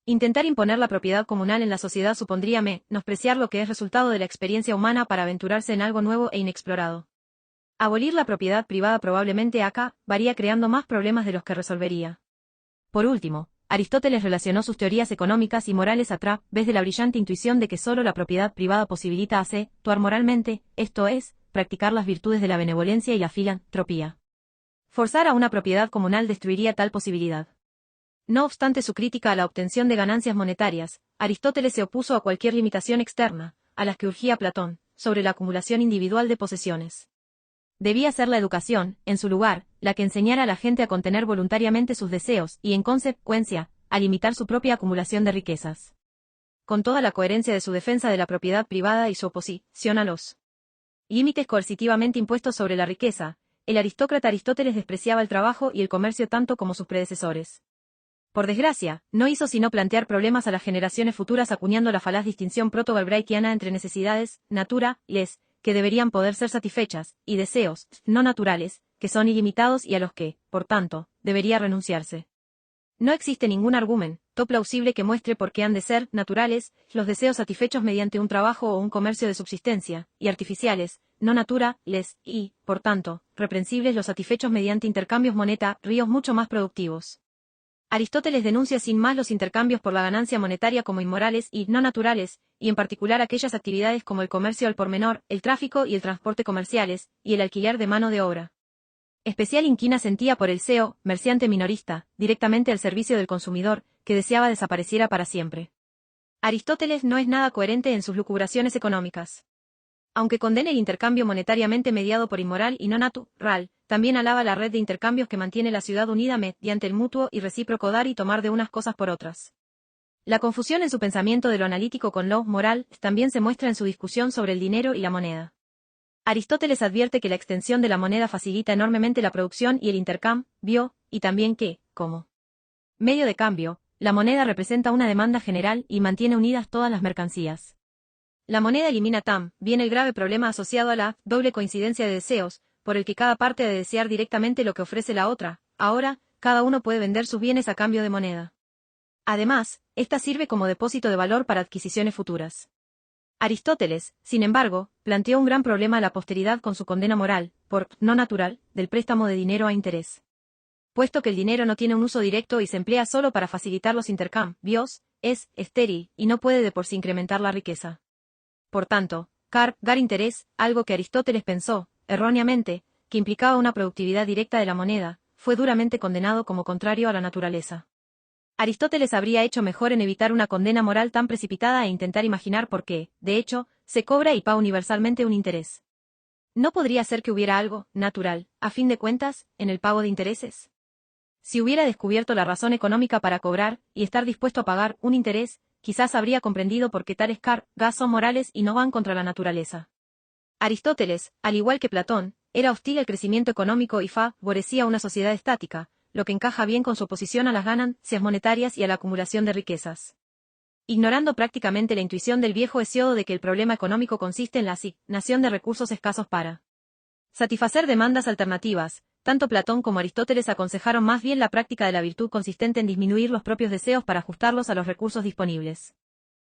[SPEAKER 1] Intentar imponer la propiedad comunal en la sociedad supondría menospreciar lo que es resultado de la experiencia humana para aventurarse en algo nuevo e inexplorado. Abolir la propiedad privada probablemente varía creando más problemas de los que resolvería. Por último, Aristóteles relacionó sus teorías económicas y morales a través de la brillante intuición de que solo la propiedad privada posibilita actuar moralmente, esto es, practicar las virtudes de la benevolencia y la filantropía. Forzar a una propiedad comunal destruiría tal posibilidad. No obstante su crítica a la obtención de ganancias monetarias, Aristóteles se opuso a cualquier limitación externa, a las que urgía Platón, sobre la acumulación individual de posesiones. Debía ser la educación, en su lugar, la que enseñara a la gente a contener voluntariamente sus deseos y, en consecuencia, a limitar su propia acumulación de riquezas. Con toda la coherencia de su defensa de la propiedad privada y su oposición a los límites coercitivamente impuestos sobre la riqueza, el aristócrata Aristóteles despreciaba el trabajo y el comercio tanto como sus predecesores. Por desgracia, no hizo sino plantear problemas a las generaciones futuras acuñando la falaz distinción proto-galbraithiana entre necesidades naturales, que deberían poder ser satisfechas, y deseos no naturales, que son ilimitados y a los que, por tanto, debería renunciarse. No existe ningún argumento plausible que muestre por qué han de ser naturales los deseos satisfechos mediante un trabajo o un comercio de subsistencia, y artificiales, no naturales, y, por tanto, reprensibles los satisfechos mediante intercambios monetarios mucho más productivos. Aristóteles denuncia sin más los intercambios por la ganancia monetaria como inmorales y no naturales, y en particular aquellas actividades como el comercio al por menor, el tráfico y el transporte comerciales, y el alquiler de mano de obra. Especial inquina sentía por el comerciante minorista, directamente al servicio del consumidor, que deseaba desapareciera para siempre. Aristóteles no es nada coherente en sus lucubraciones económicas. Aunque condena el intercambio monetariamente mediado por inmoral y no natural, también alaba la red de intercambios que mantiene la ciudad unida mediante el mutuo y recíproco dar y tomar de unas cosas por otras. La confusión en su pensamiento de lo analítico con lo moral también se muestra en su discusión sobre el dinero y la moneda. Aristóteles advierte que la extensión de la moneda facilita enormemente la producción y el intercambio, y también que, como medio de cambio, la moneda representa una demanda general y mantiene unidas todas las mercancías. La moneda elimina también el grave problema asociado a la doble coincidencia de deseos, por el que cada parte ha de desear directamente lo que ofrece la otra. Ahora, cada uno puede vender sus bienes a cambio de moneda. Además, esta sirve como depósito de valor para adquisiciones futuras. Aristóteles, sin embargo, planteó un gran problema a la posteridad con su condena moral, por no natural, del préstamo de dinero a interés. Puesto que el dinero no tiene un uso directo y se emplea solo para facilitar los intercambios, es estéril y no puede de por sí incrementar la riqueza. Por tanto, cargar interés, algo que Aristóteles pensó, erróneamente, que implicaba una productividad directa de la moneda, fue duramente condenado como contrario a la naturaleza. Aristóteles habría hecho mejor en evitar una condena moral tan precipitada e intentar imaginar por qué, de hecho, se cobra y paga universalmente un interés. ¿No podría ser que hubiera algo, natural, a fin de cuentas, en el pago de intereses? Si hubiera descubierto la razón económica para cobrar, y estar dispuesto a pagar un interés, quizás habría comprendido por qué tales cargas son morales y no van contra la naturaleza. Aristóteles, al igual que Platón, era hostil al crecimiento económico y favorecía una sociedad estática, lo que encaja bien con su oposición a las ganancias monetarias y a la acumulación de riquezas. Ignorando prácticamente la intuición del viejo Hesiodo de que el problema económico consiste en la asignación de recursos escasos para satisfacer demandas alternativas, tanto Platón como Aristóteles aconsejaron más bien la práctica de la virtud consistente en disminuir los propios deseos para ajustarlos a los recursos disponibles.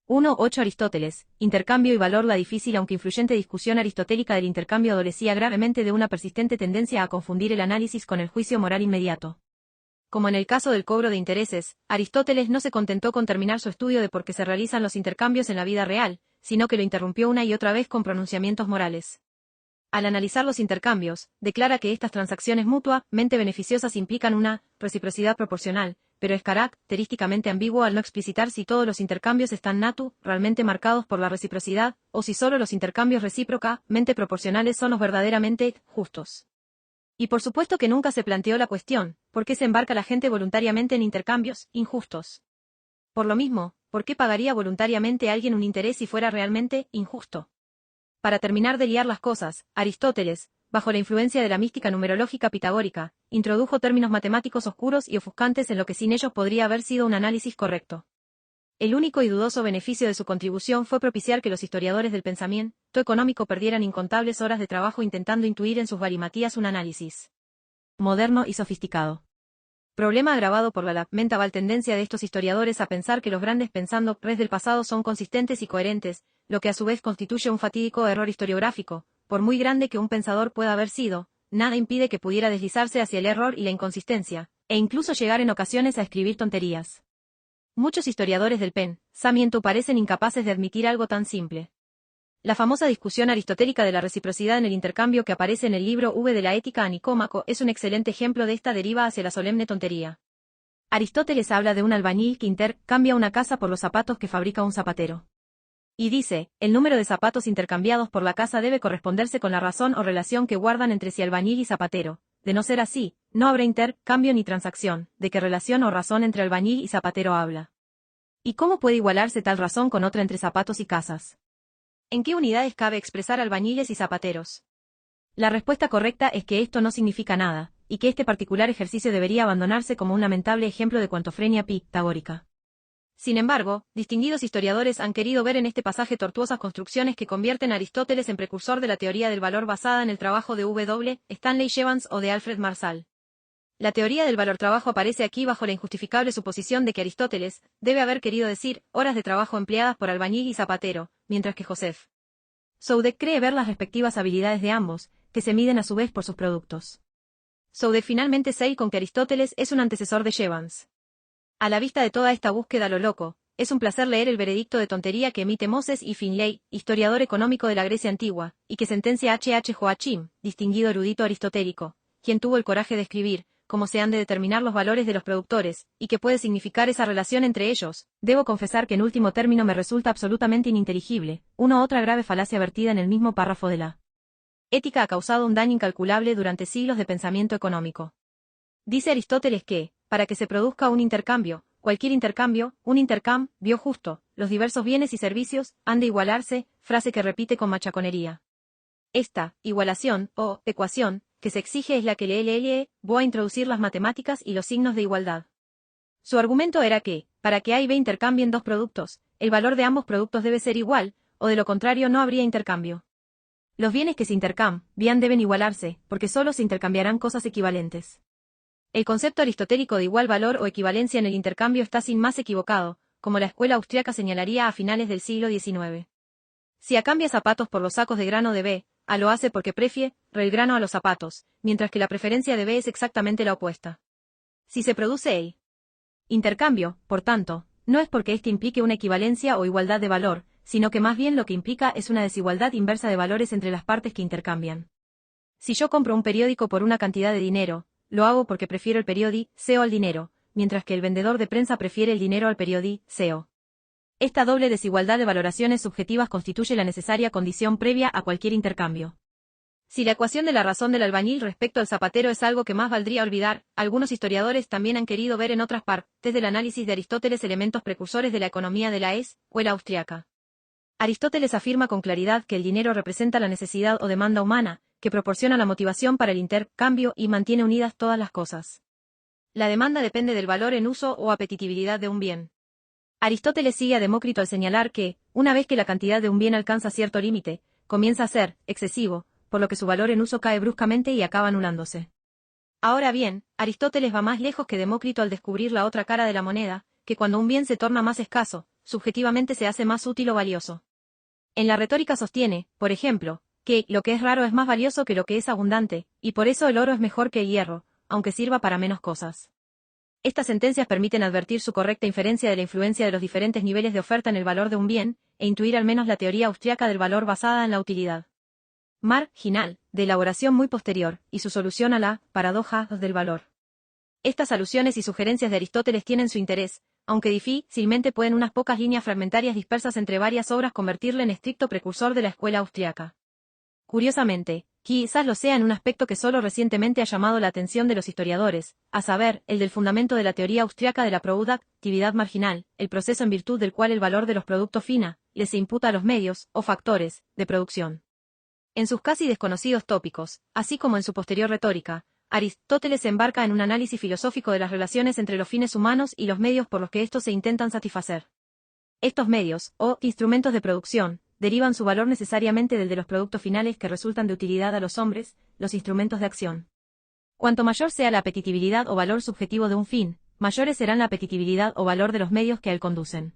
[SPEAKER 1] 1.8 Aristóteles, intercambio y valor. La difícil aunque influyente discusión aristotélica del intercambio adolecía gravemente de una persistente tendencia a confundir el análisis con el juicio moral inmediato. Como en el caso del cobro de intereses, Aristóteles no se contentó con terminar su estudio de por qué se realizan los intercambios en la vida real, sino que lo interrumpió una y otra vez con pronunciamientos morales. Al analizar los intercambios, declara que estas transacciones mutuamente beneficiosas implican una reciprocidad proporcional, pero es característicamente ambiguo al no explicitar si todos los intercambios están naturalmente marcados por la reciprocidad, o si solo los intercambios recíprocamente proporcionales son los verdaderamente justos. Y por supuesto que nunca se planteó la cuestión, ¿por qué se embarca la gente voluntariamente en intercambios injustos? Por lo mismo, ¿por qué pagaría voluntariamente a alguien un interés si fuera realmente injusto? Para terminar de liar las cosas, Aristóteles, bajo la influencia de la mística numerológica pitagórica, introdujo términos matemáticos oscuros y ofuscantes en lo que sin ellos podría haber sido un análisis correcto. El único y dudoso beneficio de su contribución fue propiciar que los historiadores del pensamiento económico perdieran incontables horas de trabajo intentando intuir en sus galimatías un análisis moderno y sofisticado. Problema agravado por la lamentable tendencia de estos historiadores a pensar que los grandes pensadores del pasado son consistentes y coherentes, lo que a su vez constituye un fatídico error historiográfico. Por muy grande que un pensador pueda haber sido, nada impide que pudiera deslizarse hacia el error y la inconsistencia, e incluso llegar en ocasiones a escribir tonterías. Muchos historiadores del pensamiento parecen incapaces de admitir algo tan simple. La famosa discusión aristotélica de la reciprocidad en el intercambio que aparece en el libro V de la Ética a Nicómaco es un excelente ejemplo de esta deriva hacia la solemne tontería. Aristóteles habla de un albañil que intercambia una casa por los zapatos que fabrica un zapatero. Y dice, el número de zapatos intercambiados por la casa debe corresponderse con la razón o relación que guardan entre sí albañil y zapatero. De no ser así, no habrá intercambio ni transacción. ¿De qué relación o razón entre albañil y zapatero habla? ¿Y cómo puede igualarse tal razón con otra entre zapatos y casas? ¿En qué unidades cabe expresar albañiles y zapateros? La respuesta correcta es que esto no significa nada, y que este particular ejercicio debería abandonarse como un lamentable ejemplo de cuantofrenia pitagórica. Sin embargo, distinguidos historiadores han querido ver en este pasaje tortuosas construcciones que convierten a Aristóteles en precursor de la teoría del valor basada en el trabajo de W. Stanley Jevons o de Alfred Marsal. La teoría del valor-trabajo aparece aquí bajo la injustificable suposición de que Aristóteles debe haber querido decir horas de trabajo empleadas por albañil y zapatero, mientras que Joseph Soudet cree ver las respectivas habilidades de ambos, que se miden a su vez por sus productos. Soudet finalmente seil con que Aristóteles es un antecesor de Jevons. A la vista de toda esta búsqueda a lo loco, es un placer leer el veredicto de tontería que emite Moses y Finlay, historiador económico de la Grecia antigua, y que sentencia a H. Joachim, distinguido erudito aristotélico, quien tuvo el coraje de escribir cómo se han de determinar los valores de los productores, y qué puede significar esa relación entre ellos. Debo confesar que en último término me resulta absolutamente ininteligible, una otra grave falacia vertida en el mismo párrafo de la Ética ha causado un daño incalculable durante siglos de pensamiento económico. Dice Aristóteles que, para que se produzca un intercambio, cualquier intercambio, un intercambio justo, los diversos bienes y servicios han de igualarse, frase que repite con machaconería. Esta igualación, o ecuación, que se exige es la que le voy a introducir las matemáticas y los signos de igualdad. Su argumento era que, para que A y B intercambien dos productos, el valor de ambos productos debe ser igual, o de lo contrario no habría intercambio. Los bienes que se intercambian deben igualarse, porque solo se intercambiarán cosas equivalentes. El concepto aristotélico de igual valor o equivalencia en el intercambio está sin más equivocado, como la escuela austríaca señalaría a finales del siglo XIX. Si A cambia zapatos por los sacos de grano de B, A lo hace porque prefiere el grano a los zapatos, mientras que la preferencia de B es exactamente la opuesta. Si se produce el intercambio, por tanto, no es porque éste implique una equivalencia o igualdad de valor, sino que más bien lo que implica es una desigualdad inversa de valores entre las partes que intercambian. Si yo compro un periódico por una cantidad de dinero, lo hago porque prefiero el periódico al dinero, mientras que el vendedor de prensa prefiere el dinero al periódico. Esta doble desigualdad de valoraciones subjetivas constituye la necesaria condición previa a cualquier intercambio. Si la ecuación de la razón del albañil respecto al zapatero es algo que más valdría olvidar, algunos historiadores también han querido ver en otras partes del análisis de Aristóteles elementos precursores de la economía de la escuela austriaca. Aristóteles afirma con claridad que el dinero representa la necesidad o demanda humana, que proporciona la motivación para el intercambio y mantiene unidas todas las cosas. La demanda depende del valor en uso o apetitividad de un bien. Aristóteles sigue a Demócrito al señalar que, una vez que la cantidad de un bien alcanza cierto límite, comienza a ser excesivo, por lo que su valor en uso cae bruscamente y acaba anulándose. Ahora bien, Aristóteles va más lejos que Demócrito al descubrir la otra cara de la moneda, que cuando un bien se torna más escaso, subjetivamente se hace más útil o valioso. En la retórica sostiene, por ejemplo, que lo que es raro es más valioso que lo que es abundante, y por eso el oro es mejor que el hierro, aunque sirva para menos cosas. Estas sentencias permiten advertir su correcta inferencia de la influencia de los diferentes niveles de oferta en el valor de un bien, e intuir al menos la teoría austriaca del valor basada en la utilidad marginal, de elaboración muy posterior, y su solución a la paradoja del valor. Estas alusiones y sugerencias de Aristóteles tienen su interés, aunque difícilmente pueden unas pocas líneas fragmentarias dispersas entre varias obras convertirle en estricto precursor de la escuela austriaca. Curiosamente, quizás lo sea en un aspecto que solo recientemente ha llamado la atención de los historiadores, a saber, el del fundamento de la teoría austriaca de la productividad marginal, el proceso en virtud del cual el valor de los productos fina se imputa a los medios, o factores, de producción. En sus casi desconocidos tópicos, así como en su posterior retórica, Aristóteles se embarca en un análisis filosófico de las relaciones entre los fines humanos y los medios por los que estos se intentan satisfacer. Estos medios, o instrumentos de producción, derivan su valor necesariamente del de los productos finales que resultan de utilidad a los hombres, los instrumentos de acción. Cuanto mayor sea la apetitividad o valor subjetivo de un fin, mayores serán la apetitividad o valor de los medios que a él conducen.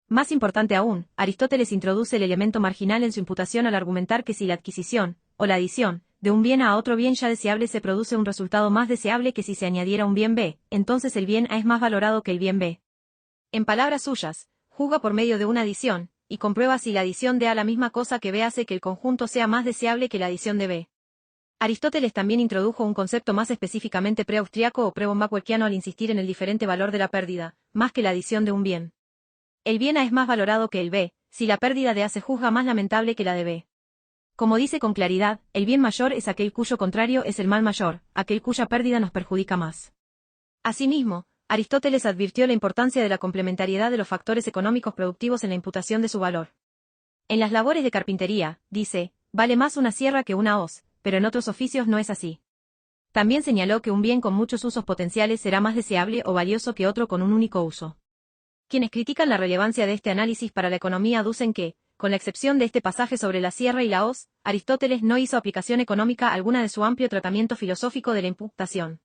[SPEAKER 1] Más importante aún, Aristóteles introduce el elemento marginal en su imputación al argumentar que si la adquisición, o la adición, de un bien a otro bien ya deseable se produce un resultado más deseable que si se añadiera un bien B, entonces el bien A es más valorado que el bien B. En palabras suyas, juzga por medio de una adición, y comprueba si la adición de A la misma cosa que B hace que el conjunto sea más deseable que la adición de B. Aristóteles también introdujo un concepto más específicamente pre-austriaco o pre-bombacuerquiano al insistir en el diferente valor de la pérdida, más que la adición de un bien. El bien A es más valorado que el B, si la pérdida de A se juzga más lamentable que la de B. Como dice con claridad, el bien mayor es aquel cuyo contrario es el mal mayor, aquel cuya pérdida nos perjudica más. Asimismo, Aristóteles advirtió la importancia de la complementariedad de los factores económicos productivos en la imputación de su valor. En las labores de carpintería, dice, vale más una sierra que una hoz, pero en otros oficios no es así. También señaló que un bien con muchos usos potenciales será más deseable o valioso que otro con un único uso. Quienes critican la relevancia de este análisis para la economía aducen que, con la excepción de este pasaje sobre la sierra y la hoz, Aristóteles no hizo aplicación económica alguna de su amplio tratamiento filosófico de la imputación.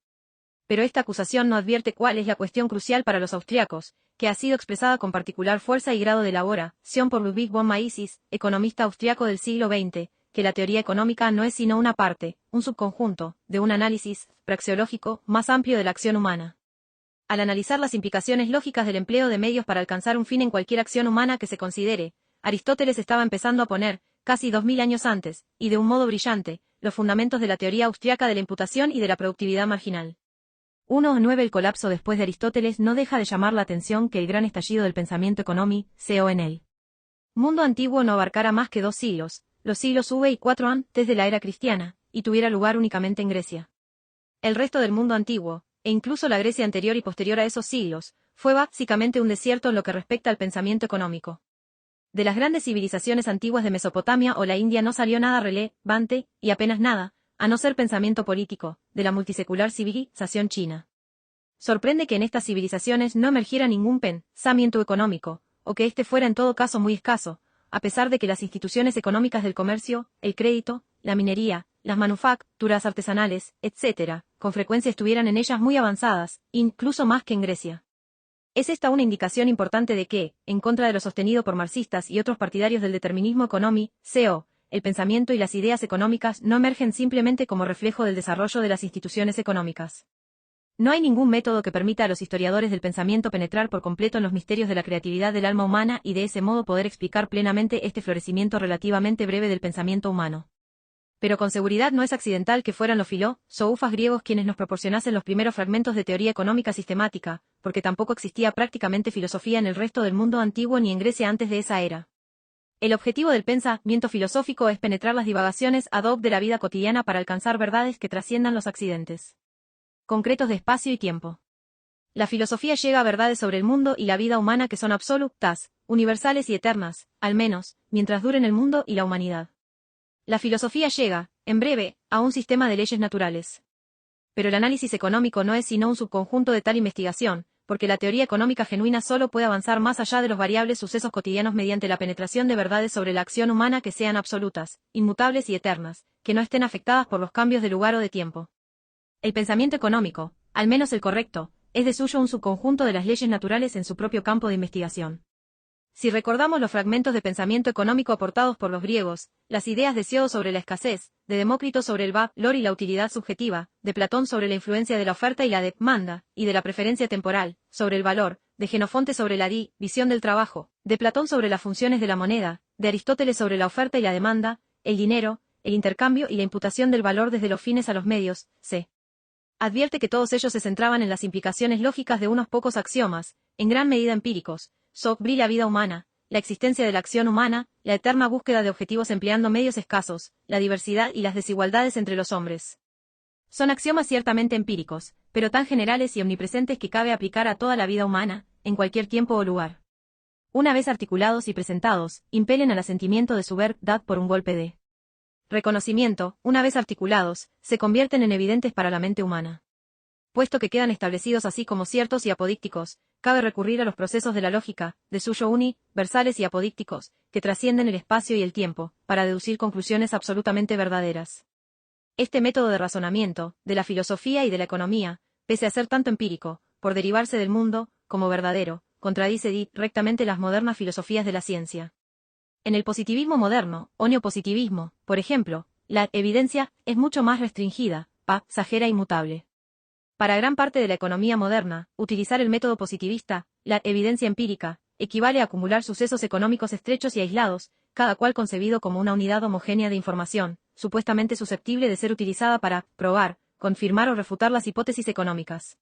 [SPEAKER 1] Pero esta acusación no advierte cuál es la cuestión crucial para los austriacos, que ha sido expresada con particular fuerza y grado de elaboración por Ludwig von Mises, economista austriaco del siglo XX, que la teoría económica no es sino una parte, un subconjunto, de un análisis praxeológico más amplio de la acción humana. Al analizar las implicaciones lógicas del empleo de medios para alcanzar un fin en cualquier acción humana que se considere, Aristóteles estaba empezando a poner, casi 2000 años antes, y de un modo brillante, los fundamentos de la teoría austriaca de la imputación y de la productividad marginal. 1.9 El colapso después de Aristóteles no deja de llamar la atención que el gran estallido del pensamiento económico en el mundo antiguo no abarcara más que 2 siglos, los siglos V y IV antes de la era cristiana, y tuviera lugar únicamente en Grecia. El resto del mundo antiguo, e incluso la Grecia anterior y posterior a esos siglos, fue básicamente un desierto en lo que respecta al pensamiento económico. De las grandes civilizaciones antiguas de Mesopotamia o la India no salió nada relevante, y apenas nada, a no ser pensamiento político, de la multisecular civilización china. Sorprende que en estas civilizaciones no emergiera ningún pensamiento económico, o que éste fuera en todo caso muy escaso, a pesar de que las instituciones económicas del comercio, el crédito, la minería, las manufacturas artesanales, etc., con frecuencia estuvieran en ellas muy avanzadas, incluso más que en Grecia. Es esta una indicación importante de que, en contra de lo sostenido por marxistas y otros partidarios del determinismo económico, el pensamiento y las ideas económicas no emergen simplemente como reflejo del desarrollo de las instituciones económicas. No hay ningún método que permita a los historiadores del pensamiento penetrar por completo en los misterios de la creatividad del alma humana y de ese modo poder explicar plenamente este florecimiento relativamente breve del pensamiento humano. Pero con seguridad no es accidental que fueran los filósofos griegos quienes nos proporcionasen los primeros fragmentos de teoría económica sistemática, porque tampoco existía prácticamente filosofía en el resto del mundo antiguo ni en Grecia antes de esa era. El objetivo del pensamiento filosófico es penetrar las divagaciones ad hoc de la vida cotidiana para alcanzar verdades que trasciendan los accidentes concretos de espacio y tiempo. La filosofía llega a verdades sobre el mundo y la vida humana que son absolutas, universales y eternas, al menos, mientras duren el mundo y la humanidad. La filosofía llega, en breve, a un sistema de leyes naturales. Pero el análisis económico no es sino un subconjunto de tal investigación, porque la teoría económica genuina solo puede avanzar más allá de los variables sucesos cotidianos mediante la penetración de verdades sobre la acción humana que sean absolutas, inmutables y eternas, que no estén afectadas por los cambios de lugar o de tiempo. El pensamiento económico, al menos el correcto, es de suyo un subconjunto de las leyes naturales en su propio campo de investigación. Si recordamos los fragmentos de pensamiento económico aportados por los griegos, las ideas de Siodo sobre la escasez, de Demócrito sobre el valor y la utilidad subjetiva, de Platón sobre la influencia de la oferta y la demanda, y de la preferencia temporal, sobre el valor, de Jenofonte sobre la división del trabajo, de Platón sobre las funciones de la moneda, de Aristóteles sobre la oferta y la demanda, el dinero, el intercambio y la imputación del valor desde los fines a los medios, se advierte que todos ellos se centraban en las implicaciones lógicas de unos pocos axiomas, en gran medida empíricos, sobre la vida humana, la existencia de la acción humana, la eterna búsqueda de objetivos empleando medios escasos, la diversidad y las desigualdades entre los hombres. Son axiomas ciertamente empíricos, pero tan generales y omnipresentes que cabe aplicar a toda la vida humana, en cualquier tiempo o lugar. Una vez articulados y presentados, impelen al asentimiento de su verdad por un golpe de reconocimiento, una vez articulados, se convierten en evidentes para la mente humana. Puesto que quedan establecidos así como ciertos y apodícticos, cabe recurrir a los procesos de la lógica, de suyo universales y apodícticos, que trascienden el espacio y el tiempo, para deducir conclusiones absolutamente verdaderas. Este método de razonamiento, de la filosofía y de la economía, pese a ser tanto empírico, por derivarse del mundo, como verdadero, contradice directamente las modernas filosofías de la ciencia. En el positivismo moderno, o neopositivismo, por ejemplo, la evidencia es mucho más restringida, pasajera y mutable. Para gran parte de la economía moderna, utilizar el método positivista, la evidencia empírica, equivale a acumular sucesos económicos estrechos y aislados, cada cual concebido como una unidad homogénea de información, supuestamente susceptible de ser utilizada para probar, confirmar o refutar las hipótesis económicas.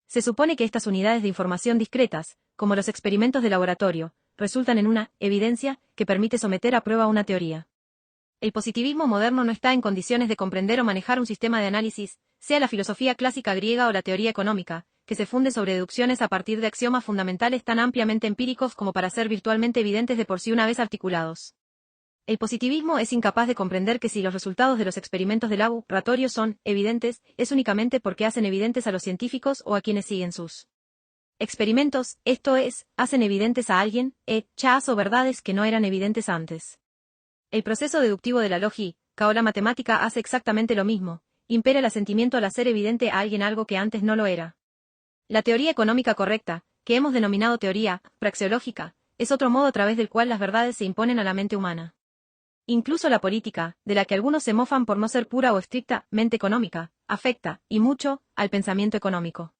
[SPEAKER 1] Se supone que estas unidades de información discretas, como los experimentos de laboratorio, resultan en una evidencia que permite someter a prueba una teoría. El positivismo moderno no está en condiciones de comprender o manejar un sistema de análisis, sea la filosofía clásica griega o la teoría económica, que se funde sobre deducciones a partir de axiomas fundamentales tan ampliamente empíricos como para ser virtualmente evidentes de por sí una vez articulados. El positivismo es incapaz de comprender que si los resultados de los experimentos de laboratorio son evidentes, es únicamente porque hacen evidentes a los científicos o a quienes siguen sus experimentos, esto es, hacen evidentes a alguien, hechas o verdades que no eran evidentes antes. El proceso deductivo de la lógica o la matemática hace exactamente lo mismo, impera el asentimiento al hacer evidente a alguien algo que antes no lo era. La teoría económica correcta, que hemos denominado teoría praxeológica, es otro modo a través del cual las verdades se imponen a la mente humana. Incluso la política, de la que algunos se mofan por no ser pura o estrictamente económica, afecta, y mucho, al pensamiento económico.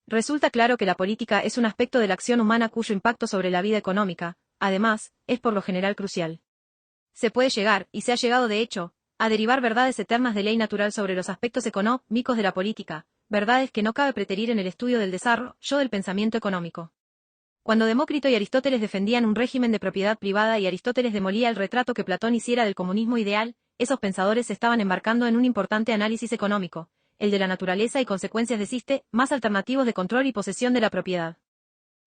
[SPEAKER 1] Resulta claro que la política es un aspecto de la acción humana cuyo impacto sobre la vida económica, además, es por lo general crucial. Se puede llegar, y se ha llegado de hecho, a derivar verdades eternas de ley natural sobre los aspectos económicos de la política, verdades que no cabe preterir en el estudio del desarrollo del pensamiento económico. Cuando Demócrito y Aristóteles defendían un régimen de propiedad privada y Aristóteles demolía el retrato que Platón hiciera del comunismo ideal, esos pensadores se estaban embarcando en un importante análisis económico, el de la naturaleza y consecuencias de más alternativos de control y posesión de la propiedad.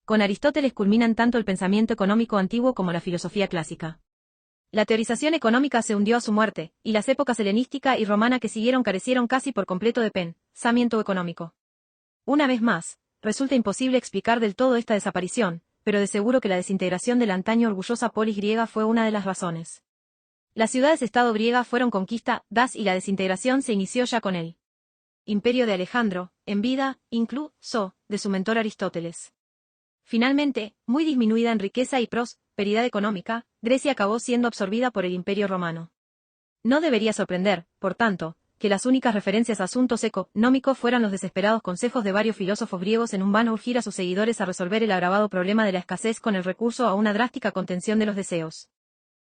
[SPEAKER 1] Con Aristóteles culminan tanto el pensamiento económico antiguo como la filosofía clásica. La teorización económica se hundió a su muerte, y las épocas helenística y romana que siguieron carecieron casi por completo de pensamiento económico. Una vez más, resulta imposible explicar del todo esta desaparición, pero de seguro que la desintegración de la antaño orgullosa polis griega fue una de las razones. Las ciudades-estado griegas fueron conquistadas y la desintegración se inició ya con él. Imperio de Alejandro, en vida, incluso, de su mentor Aristóteles. Finalmente, muy disminuida en riqueza y prosperidad económica, Grecia acabó siendo absorbida por el Imperio romano. No debería sorprender, por tanto, que las únicas referencias a asuntos económicos fueran los desesperados consejos de varios filósofos griegos en un vano urgir a sus seguidores a resolver el agravado problema de la escasez con el recurso a una drástica contención de los deseos.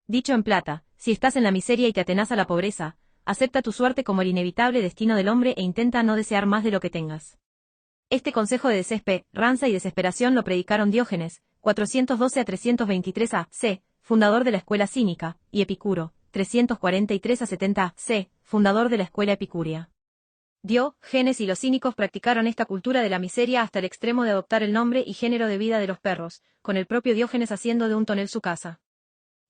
[SPEAKER 1] Dicho en plata, si estás en la miseria y te atenas a la pobreza, acepta tu suerte como el inevitable destino del hombre e intenta no desear más de lo que tengas. Este consejo de desesperanza y desesperación lo predicaron Diógenes, 412 a 323 a.C., fundador de la escuela cínica, y Epicuro, 343 a 70 a.C., fundador de la escuela epicúrea. Diógenes y los cínicos practicaron esta cultura de la miseria hasta el extremo de adoptar el nombre y género de vida de los perros, con el propio Diógenes haciendo de un tonel su casa.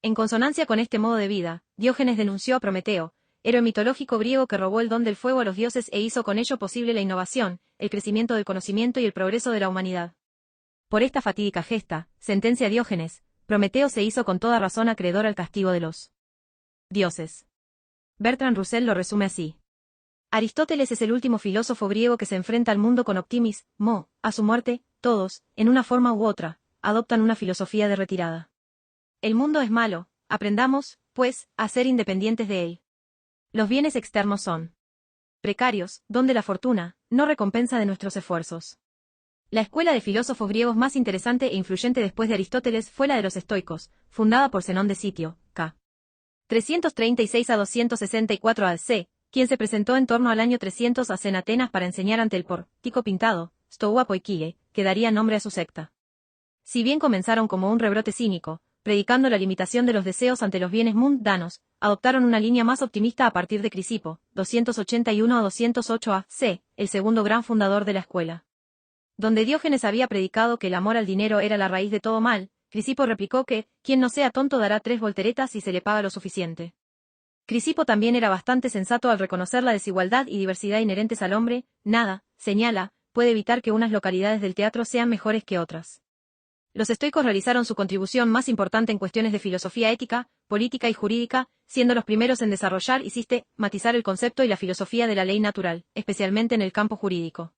[SPEAKER 1] En consonancia con este modo de vida, Diógenes denunció a Prometeo, héroe mitológico griego que robó el don del fuego a los dioses e hizo con ello posible la innovación, el crecimiento del conocimiento y el progreso de la humanidad. Por esta fatídica gesta, sentencia Diógenes, Prometeo se hizo con toda razón acreedor al castigo de los dioses. Bertrand Russell lo resume así. Aristóteles es el último filósofo griego que se enfrenta al mundo con optimismo. A su muerte, todos, en una forma u otra, adoptan una filosofía de retirada. El mundo es malo, aprendamos, pues, a ser independientes de él. Los bienes externos son precarios, donde la fortuna no recompensa de nuestros esfuerzos. La escuela de filósofos griegos más interesante e influyente después de Aristóteles fue la de los estoicos, fundada por Zenón de Sitio, c. 336 a 264 a.C., quien se presentó en torno al año 300 a en Atenas para enseñar ante el pórtico pintado, Stoua Poikie, que daría nombre a su secta. Si bien comenzaron como un rebrote cínico, predicando la limitación de los deseos ante los bienes mundanos, adoptaron una línea más optimista a partir de Crisipo, 281 a 208 a.C., el segundo gran fundador de la escuela. Donde Diógenes había predicado que el amor al dinero era la raíz de todo mal, Crisipo replicó que, quien no sea tonto dará 3 volteretas si se le paga lo suficiente. Crisipo también era bastante sensato al reconocer la desigualdad y diversidad inherentes al hombre, nada, señala, puede evitar que unas localidades del teatro sean mejores que otras. Los estoicos realizaron su contribución más importante en cuestiones de filosofía ética, política y jurídica, siendo los primeros en desarrollar y sistematizar el concepto y la filosofía de la ley natural, especialmente en el campo jurídico.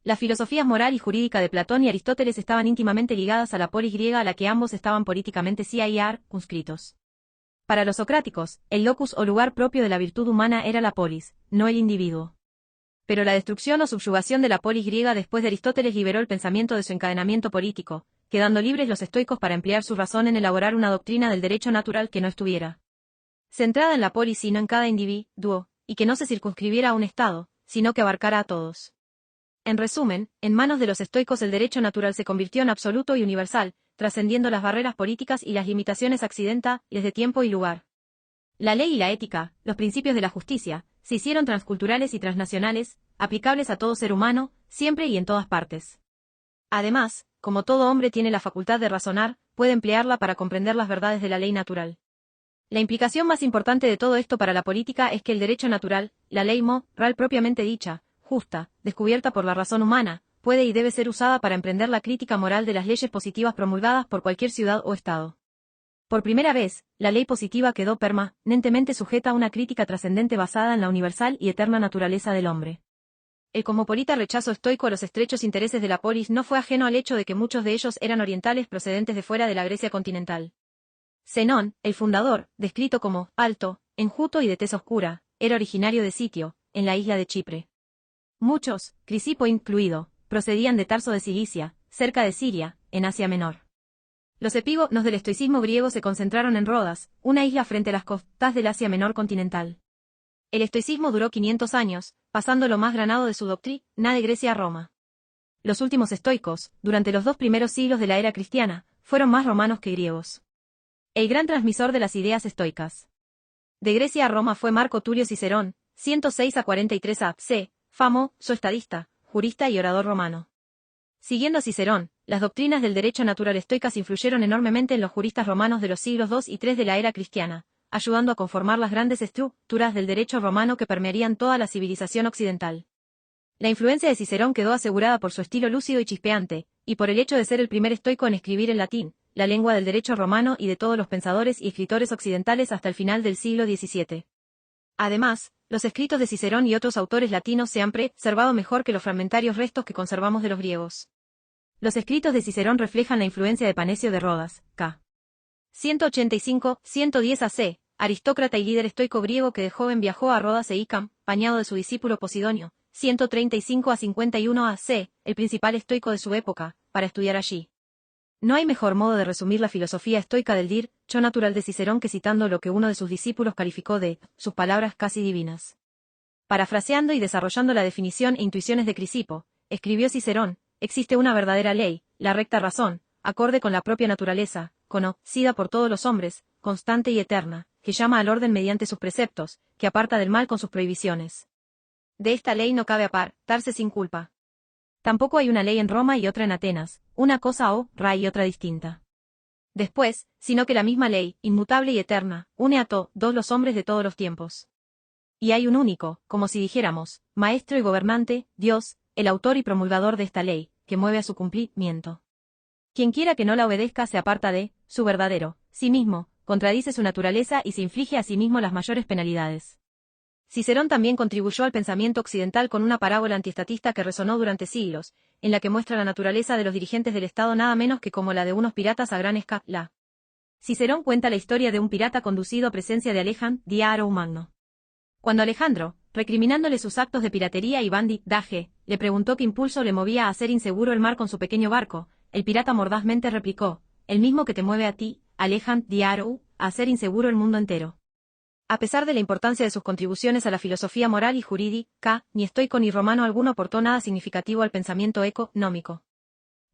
[SPEAKER 1] Las filosofías moral y jurídica de Platón y Aristóteles estaban íntimamente ligadas a la polis griega a la que ambos estaban políticamente circunscritos. Para los socráticos, el locus o lugar propio de la virtud humana era la polis, no el individuo. Pero la destrucción o subyugación de la polis griega después de Aristóteles liberó el pensamiento de su encadenamiento político, quedando libres los estoicos para emplear su razón en elaborar una doctrina del derecho natural que no estuviera centrada en la polis sino en cada individuo, y que no se circunscribiera a un estado, sino que abarcara a todos. En resumen, en manos de los estoicos el derecho natural se convirtió en absoluto y universal, trascendiendo las barreras políticas y las limitaciones accidentales de tiempo y lugar. La ley y la ética, los principios de la justicia, se hicieron transculturales y transnacionales, aplicables a todo ser humano, siempre y en todas partes. Además, como todo hombre tiene la facultad de razonar, puede emplearla para comprender las verdades de la ley natural. La implicación más importante de todo esto para la política es que el derecho natural, la ley moral propiamente dicha, justa, descubierta por la razón humana, puede y debe ser usada para emprender la crítica moral de las leyes positivas promulgadas por cualquier ciudad o estado. Por primera vez, la ley positiva quedó permanentemente sujeta a una crítica trascendente basada en la universal y eterna naturaleza del hombre. El cosmopolita rechazo estoico a los estrechos intereses de la polis no fue ajeno al hecho de que muchos de ellos eran orientales procedentes de fuera de la Grecia continental. Zenón, el fundador, descrito como alto, enjuto y de tez oscura, era originario de Sitio, en la isla de Chipre. Muchos, Crisipo incluido, procedían de Tarso de Cilicia, cerca de Siria, en Asia Menor. Los epígonos del estoicismo griego se concentraron en Rodas, una isla frente a las costas del Asia Menor continental. El estoicismo duró 500 años, pasando lo más granado de su doctrina de Grecia a Roma. Los últimos estoicos, durante los 2 primeros siglos de la era cristiana, fueron más romanos que griegos. El gran transmisor de las ideas estoicas de Grecia a Roma fue Marco Tulio Cicerón, 106 a 43 a.C., famoso estadista, jurista y orador romano. Siguiendo a Cicerón, las doctrinas del derecho natural estoicas influyeron enormemente en los juristas romanos de los siglos II y III de la era cristiana, ayudando a conformar las grandes estructuras del derecho romano que permearían toda la civilización occidental. La influencia de Cicerón quedó asegurada por su estilo lúcido y chispeante, y por el hecho de ser el primer estoico en escribir en latín, la lengua del derecho romano y de todos los pensadores y escritores occidentales hasta el final del siglo XVII. Además, los escritos de Cicerón y otros autores latinos se han preservado mejor que los fragmentarios restos que conservamos de los griegos. Los escritos de Cicerón reflejan la influencia de Panecio de Rodas, c. 185-110 AC, aristócrata y líder estoico griego que de joven viajó a Rodas e Icam, acompañado de su discípulo Posidonio, 135-51 AC, el principal estoico de su época, para estudiar allí. No hay mejor modo de resumir la filosofía estoica del derecho natural de Cicerón que citando lo que uno de sus discípulos calificó de sus palabras casi divinas. Parafraseando y desarrollando la definición e intuiciones de Crisipo, escribió Cicerón: existe una verdadera ley, la recta razón, acorde con la propia naturaleza, conocida por todos los hombres, constante y eterna, que llama al orden mediante sus preceptos, que aparta del mal con sus prohibiciones. De esta ley no cabe apartarse sin culpa. Tampoco hay una ley en Roma y otra en Atenas, una cosa y otra distinta. Después, sino que la misma ley, inmutable y eterna, une a todos los hombres de todos los tiempos. Y hay un único, como si dijéramos, maestro y gobernante, Dios, el autor y promulgador de esta ley, que mueve a su cumplimiento. Quienquiera que no la obedezca se aparta de su verdadero sí mismo, contradice su naturaleza y se inflige a sí mismo las mayores penalidades. Cicerón también contribuyó al pensamiento occidental con una parábola antiestatista que resonó durante siglos, en la que muestra la naturaleza de los dirigentes del Estado nada menos que como la de unos piratas a gran escala. Cicerón cuenta la historia de un pirata conducido a presencia de Alejandro Magno. Cuando Alejandro, recriminándole sus actos de piratería y bandidaje, le preguntó qué impulso le movía a hacer inseguro el mar con su pequeño barco, el pirata mordazmente replicó: el mismo que te mueve a ti, Alejandro, a hacer inseguro el mundo entero. A pesar de la importancia de sus contribuciones a la filosofía moral y jurídica, ni estoico ni romano alguno aportó nada significativo al pensamiento económico.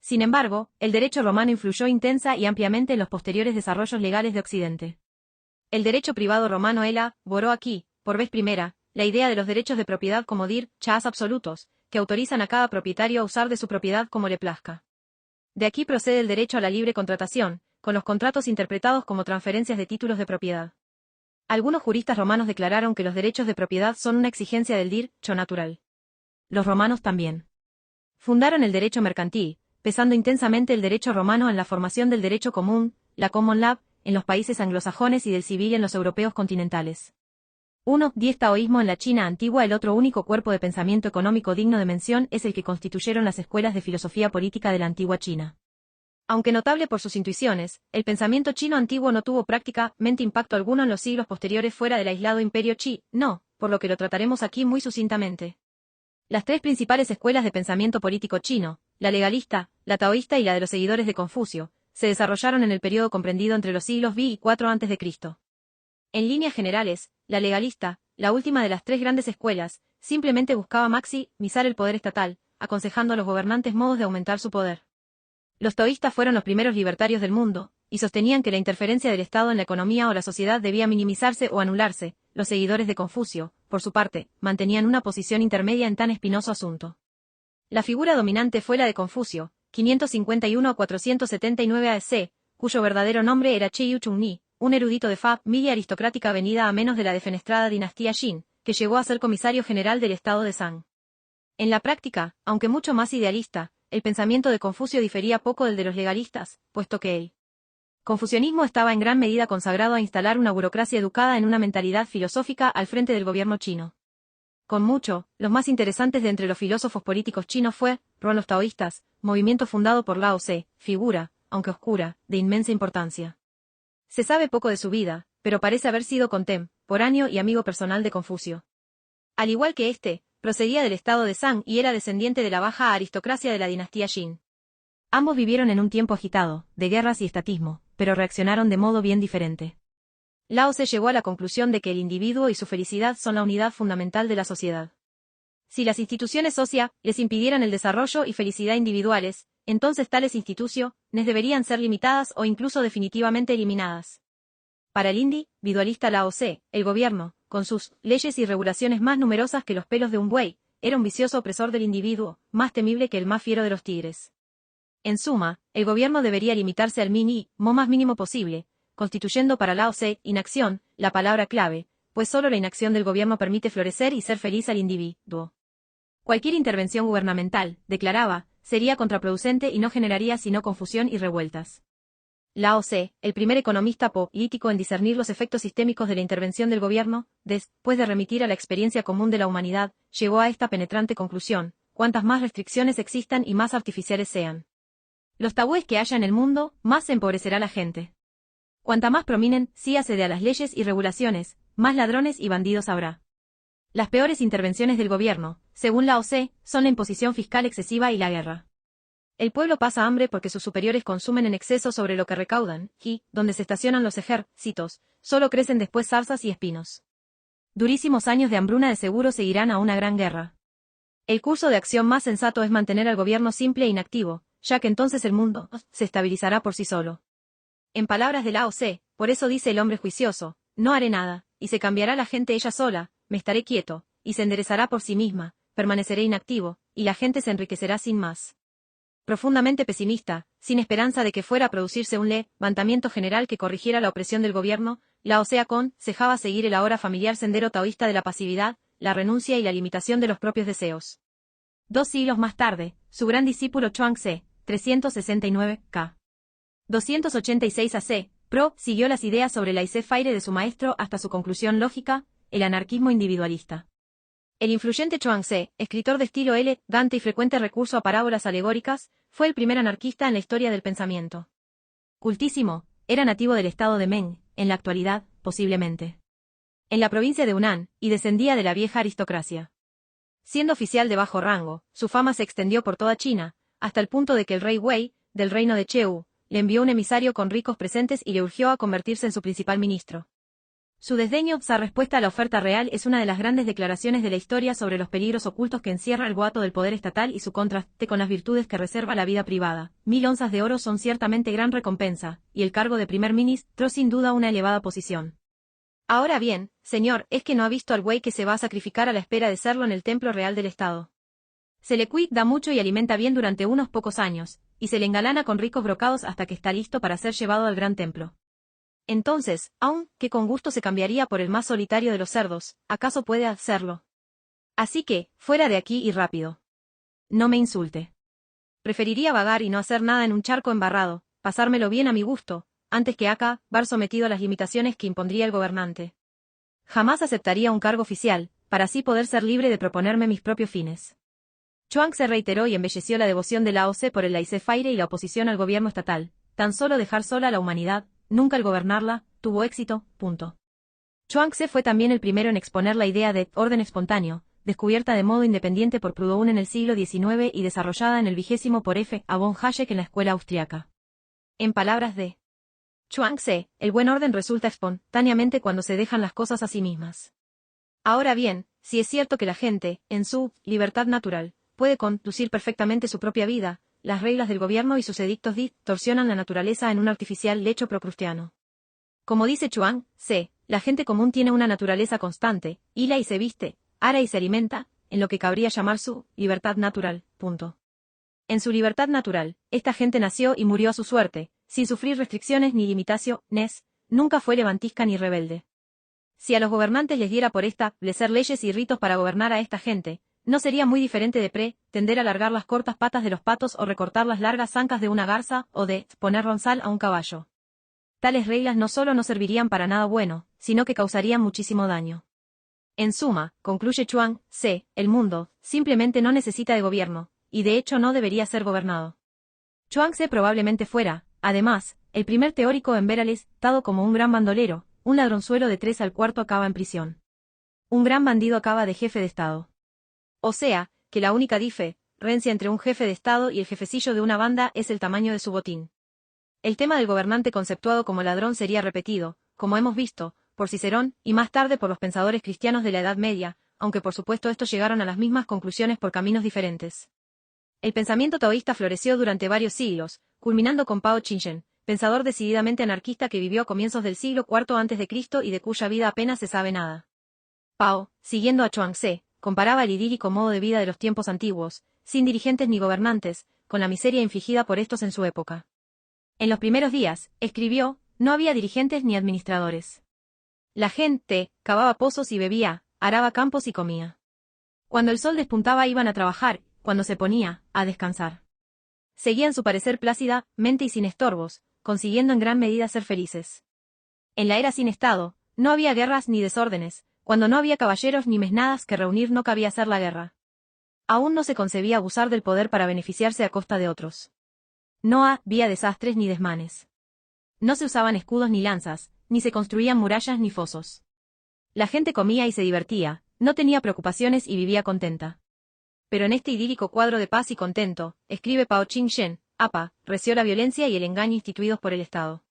[SPEAKER 1] Sin embargo, el derecho romano influyó intensa y ampliamente en los posteriores desarrollos legales de Occidente. El derecho privado romano elaboró aquí, por vez primera, la idea de los derechos de propiedad como derechos absolutos, que autorizan a cada propietario a usar de su propiedad como le plazca. De aquí procede el derecho a la libre contratación, con los contratos interpretados como transferencias de títulos de propiedad. Algunos juristas romanos declararon que los derechos de propiedad son una exigencia del derecho natural. Los romanos también fundaron el derecho mercantil, pesando intensamente el derecho romano en la formación del derecho común, la common law, en los países anglosajones y del civil en los europeos continentales. Uno, taoísmo en la China antigua. El otro único cuerpo de pensamiento económico digno de mención es el que constituyeron las escuelas de filosofía política de la antigua China. Aunque notable por sus intuiciones, el pensamiento chino antiguo no tuvo prácticamente impacto alguno en los siglos posteriores fuera del aislado imperio chino, por lo que lo trataremos aquí muy sucintamente. Las tres principales escuelas de pensamiento político chino, la legalista, la taoísta y la de los seguidores de Confucio, se desarrollaron en el periodo comprendido entre los siglos V y IV a.C. En líneas generales, la legalista, la última de las tres grandes escuelas, simplemente buscaba maximizar el poder estatal, aconsejando a los gobernantes modos de aumentar su poder. Los taoístas fueron los primeros libertarios del mundo, y sostenían que la interferencia del Estado en la economía o la sociedad debía minimizarse o anularse. Los seguidores de Confucio, por su parte, mantenían una posición intermedia en tan espinoso asunto. La figura dominante fue la de Confucio, 551 a 479 AC, cuyo verdadero nombre era Cheiyu Chungni, un erudito de familia aristocrática venida a menos de la defenestrada dinastía Jin, que llegó a ser comisario general del estado de Zhang. En la práctica, aunque mucho más idealista, el pensamiento de Confucio difería poco del de los legalistas, puesto que el confucianismo estaba en gran medida consagrado a instalar una burocracia educada en una mentalidad filosófica al frente del gobierno chino. Con mucho, los más interesantes de entre los filósofos políticos chinos fueron los taoístas, movimiento fundado por Lao Tse, figura, aunque oscura, de inmensa importancia. Se sabe poco de su vida, pero parece haber sido contemporáneo y amigo personal de Confucio. Al igual que procedía del estado de Zhang y era descendiente de la baja aristocracia de la dinastía Jin. Ambos vivieron en un tiempo agitado, de guerras y estatismo, pero reaccionaron de modo bien diferente. Lao Tse llegó a la conclusión de que el individuo y su felicidad son la unidad fundamental de la sociedad. Si las instituciones sociales les impidieran el desarrollo y felicidad individuales, entonces tales instituciones deberían ser limitadas o incluso definitivamente eliminadas. Para el individualista Lao Tse, el gobierno, con sus leyes y regulaciones más numerosas que los pelos de un buey, era un vicioso opresor del individuo, más temible que el más fiero de los tigres. En suma, el gobierno debería limitarse al mínimo más mínimo posible, constituyendo para Lao Tse inacción la palabra clave, pues solo la inacción del gobierno permite florecer y ser feliz al individuo. Cualquier intervención gubernamental, declaraba, sería contraproducente y no generaría sino confusión y revueltas. Lao Tse, el primer economista político en discernir los efectos sistémicos de la intervención del gobierno, después de remitir a la experiencia común de la humanidad, llegó a esta penetrante conclusión: cuantas más restricciones existan y más artificiales sean los tabúes que haya en el mundo, más se empobrecerá la gente. Cuanta más prominen, sí accede a las leyes y regulaciones, más ladrones y bandidos habrá. Las peores intervenciones del gobierno, según Lao Tse, son la imposición fiscal excesiva y la guerra. El pueblo pasa hambre porque sus superiores consumen en exceso sobre lo que recaudan, y, donde se estacionan los ejércitos, solo crecen después zarzas y espinos. Durísimos años de hambruna de seguro seguirán a una gran guerra. El curso de acción más sensato es mantener al gobierno simple e inactivo, ya que entonces el mundo se estabilizará por sí solo. En palabras de Lao Tse, por eso dice el hombre juicioso: no haré nada, y se cambiará la gente ella sola, me estaré quieto, y se enderezará por sí misma, permaneceré inactivo, y la gente se enriquecerá sin más. Profundamente pesimista, sin esperanza de que fuera a producirse un levantamiento general que corrigiera la opresión del gobierno, Lao Tse aconsejaba seguir el ahora familiar sendero taoísta de la pasividad, la renuncia y la limitación de los propios deseos. 2 siglos más tarde, su gran discípulo Chuang Tse, 369 k. 286 AC, siguió las ideas sobre la laissez-faire de su maestro hasta su conclusión lógica, el anarquismo individualista. El influyente Chuang Tse, escritor de estilo elegante y frecuente recurso a parábolas alegóricas, fue el primer anarquista en la historia del pensamiento. Cultísimo, era nativo del estado de Meng, en la actualidad, posiblemente en la provincia de Hunan, y descendía de la vieja aristocracia. Siendo oficial de bajo rango, su fama se extendió por toda China, hasta el punto de que el rey Wei, del reino de Cheu, le envió un emisario con ricos presentes y le urgió a convertirse en su principal ministro. Su desdeñosa respuesta a la oferta real es una de las grandes declaraciones de la historia sobre los peligros ocultos que encierra el boato del poder estatal y su contraste con las virtudes que reserva la vida privada. 1000 onzas de oro son ciertamente gran recompensa, y el cargo de primer ministro sin duda una elevada posición. Ahora bien, señor, es que no ha visto al buey que se va a sacrificar a la espera de serlo en el templo real del Estado. Se le cuida mucho y alimenta bien durante unos pocos años, y se le engalana con ricos brocados hasta que está listo para ser llevado al gran templo. Entonces, aunque con gusto se cambiaría por el más solitario de los cerdos, ¿acaso puede hacerlo? Así que, fuera de aquí y rápido. No me insulte. Preferiría vagar y no hacer nada en un charco embarrado, pasármelo bien a mi gusto, antes que acabar sometido a las limitaciones que impondría el gobernante. Jamás aceptaría un cargo oficial, para así poder ser libre de proponerme mis propios fines. Chuang Tse reiteró y embelleció la devoción de Lao Tse por el laissez-faire y la oposición al gobierno estatal. Tan solo dejar sola a la humanidad, nunca el gobernarla, tuvo éxito. Chuang Tse fue también el primero en exponer la idea de orden espontáneo, descubierta de modo independiente por Proudhon en el siglo XIX y desarrollada en el 20 por F. A. von Hayek en la escuela austriaca. En palabras de Chuang Tse, el buen orden resulta espontáneamente cuando se dejan las cosas a sí mismas. Ahora bien, si es cierto que la gente, en su libertad natural, puede conducir perfectamente su propia vida, las reglas del gobierno y sus edictos distorsionan la naturaleza en un artificial lecho procrustiano. Como dice Chuang Tse, la gente común tiene una naturaleza constante, hila y se viste, ara y se alimenta, en lo que cabría llamar su libertad natural. En su libertad natural, esta gente nació y murió a su suerte, sin sufrir restricciones ni limitaciones, nunca fue levantisca ni rebelde. Si a los gobernantes les diera por establecer leyes y ritos para gobernar a esta gente, no sería muy diferente de pretender alargar las cortas patas de los patos o recortar las largas zancas de una garza, o de poner ronzal a un caballo. Tales reglas no solo no servirían para nada bueno, sino que causarían muchísimo daño. En suma, concluye Chuang Tse, el mundo simplemente no necesita de gobierno, y de hecho no debería ser gobernado. Chuang Tse probablemente fuera, además, el primer teórico en ver al Estado como un gran bandolero. Un ladronzuelo de 3 al cuarto acaba en prisión. Un gran bandido acaba de jefe de Estado. O sea, que la única diferencia entre un jefe de Estado y el jefecillo de una banda es el tamaño de su botín. El tema del gobernante conceptuado como ladrón sería repetido, como hemos visto, por Cicerón, y más tarde por los pensadores cristianos de la Edad Media, aunque por supuesto estos llegaron a las mismas conclusiones por caminos diferentes. El pensamiento taoísta floreció durante varios siglos, culminando con Pao Ching-shen, pensador decididamente anarquista que vivió a comienzos del siglo IV a.C. y de cuya vida apenas se sabe nada. Pao, siguiendo a Chuang Tse, comparaba el idílico modo de vida de los tiempos antiguos, sin dirigentes ni gobernantes, con la miseria infligida por estos en su época. En los primeros días, escribió, no había dirigentes ni administradores. La gente cavaba pozos y bebía, araba campos y comía. Cuando el sol despuntaba iban a trabajar, cuando se ponía, a descansar. seguían su parecer plácida, mente y sin estorbos, consiguiendo en gran medida ser felices. En la era sin Estado, no había guerras ni desórdenes, cuando no había caballeros ni mesnadas que reunir no cabía hacer la guerra. Aún no se concebía abusar del poder para beneficiarse a costa de otros. No había desastres ni desmanes. No se usaban escudos ni lanzas, ni se construían murallas ni fosos. La gente comía y se divertía, no tenía preocupaciones y vivía contenta. Pero en este idílico cuadro de paz y contento, escribe Pao Ching-shen, APA, reció la violencia y el engaño instituidos por el Estado.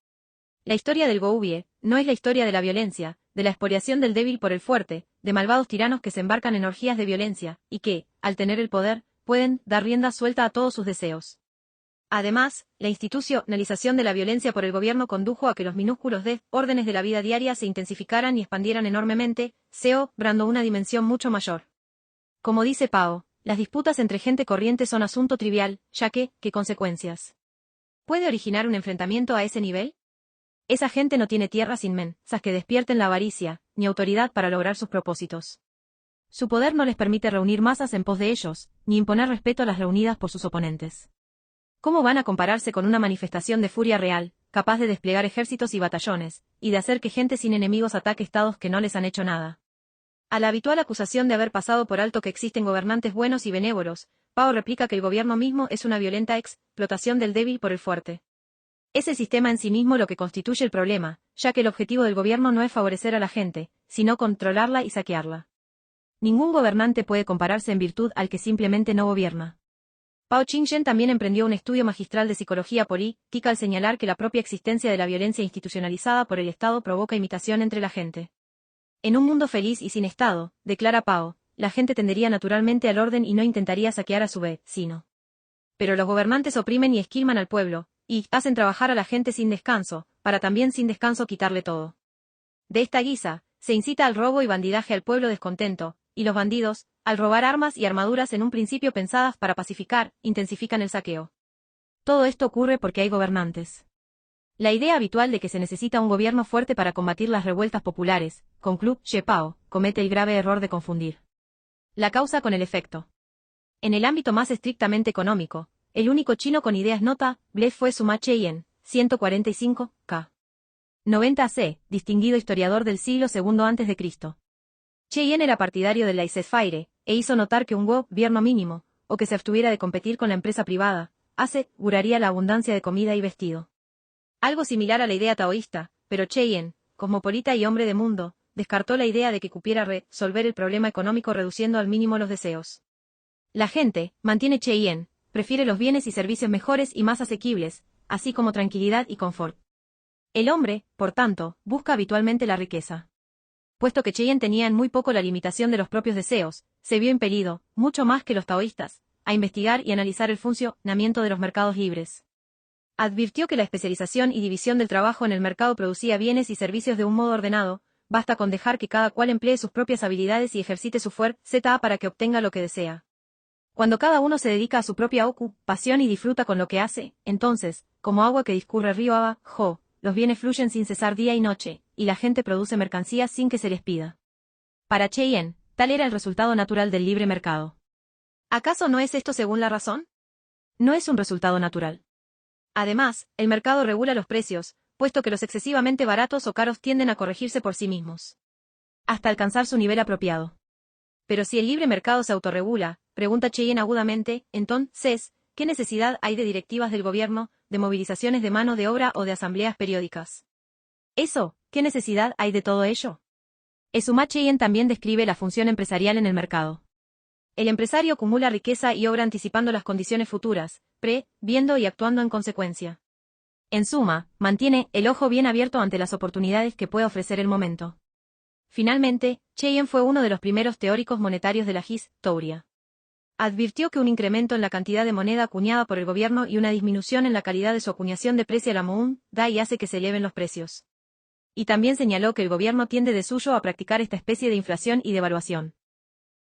[SPEAKER 1] La historia del Goubie no es la historia de la violencia, de la expoliación del débil por el fuerte, de malvados tiranos que se embarcan en orgías de violencia, y que, al tener el poder, pueden dar rienda suelta a todos sus deseos. Además, la institucionalización de la violencia por el gobierno condujo a que los minúsculos órdenes de la vida diaria se intensificaran y expandieran enormemente, obrando una dimensión mucho mayor. Como dice Pao, las disputas entre gente corriente son asunto trivial, ya que, ¿qué consecuencias puede originar un enfrentamiento a ese nivel? Esa gente no tiene tierras inmensas que despierten la avaricia, ni autoridad para lograr sus propósitos. Su poder no les permite reunir masas en pos de ellos, ni imponer respeto a las reunidas por sus oponentes. ¿Cómo van a compararse con una manifestación de furia real, capaz de desplegar ejércitos y batallones, y de hacer que gente sin enemigos ataque estados que no les han hecho nada? A la habitual acusación de haber pasado por alto que existen gobernantes buenos y benévolos, Pao replica que el gobierno mismo es una violenta explotación del débil por el fuerte. Es el sistema en sí mismo lo que constituye el problema, ya que el objetivo del gobierno no es favorecer a la gente, sino controlarla y saquearla. Ningún gobernante puede compararse en virtud al que simplemente no gobierna. Pao Ching-shen también emprendió un estudio magistral de psicología política al señalar que la propia existencia de la violencia institucionalizada por el Estado provoca imitación entre la gente. En un mundo feliz y sin Estado, declara Pao, la gente tendería naturalmente al orden y no intentaría saquear a su vecino. Pero los gobernantes oprimen y esquilman al pueblo, y hacen trabajar a la gente sin descanso, para también sin descanso quitarle todo. De esta guisa, se incita al robo y bandidaje al pueblo descontento, y los bandidos, al robar armas y armaduras en un principio pensadas para pacificar, intensifican el saqueo. Todo esto ocurre porque hay gobernantes. La idea habitual de que se necesita un gobierno fuerte para combatir las revueltas populares, concluye Pao, comete el grave error de confundir la causa con el efecto. En el ámbito más estrictamente económico, el único chino con ideas notables fue Sima Cheien, 145 k. 90 c, distinguido historiador del siglo II a.C. Cheien era partidario del laissez-faire, e hizo notar que un gobierno mínimo, o que se abstuviera de competir con la empresa privada, aseguraría la abundancia de comida y vestido. Algo similar a la idea taoísta, pero Cheien, cosmopolita y hombre de mundo, descartó la idea de que cupiera resolver el problema económico reduciendo al mínimo los deseos. La gente, mantiene Cheien, prefiere los bienes y servicios mejores y más asequibles, así como tranquilidad y confort. El hombre, por tanto, busca habitualmente la riqueza. Puesto que Cheien tenía en muy poco la limitación de los propios deseos, se vio impelido, mucho más que los taoístas, a investigar y analizar el funcionamiento de los mercados libres. Advirtió que la especialización y división del trabajo en el mercado producía bienes y servicios de un modo ordenado, basta con dejar que cada cual emplee sus propias habilidades y ejercite su fuerza para que obtenga lo que desea. Cuando cada uno se dedica a su propia ocupación y disfruta con lo que hace, entonces, como agua que discurre río abajo, los bienes fluyen sin cesar día y noche, y la gente produce mercancías sin que se les pida. Para Cheien, tal era el resultado natural del libre mercado. ¿Acaso no es esto según la razón? No es un resultado natural. Además, el mercado regula los precios, puesto que los excesivamente baratos o caros tienden a corregirse por sí mismos, hasta alcanzar su nivel apropiado. Pero si el libre mercado se autorregula, pregunta Cheien agudamente, entonces, ¿qué necesidad hay de directivas del gobierno, de movilizaciones de mano de obra o de asambleas periódicas? Eso, ¿qué necesidad hay de todo ello? Sima Cheien también describe la función empresarial en el mercado. El empresario acumula riqueza y obra anticipando las condiciones futuras, previendo y actuando en consecuencia. En suma, mantiene el ojo bien abierto ante las oportunidades que puede ofrecer el momento. Finalmente, Cheien fue uno de los primeros teóricos monetarios de la historia. Advirtió que un incremento en la cantidad de moneda acuñada por el gobierno y una disminución en la calidad de su acuñación deprecia la moneda y hace que se eleven los precios. Y también señaló que el gobierno tiende de suyo a practicar esta especie de inflación y devaluación.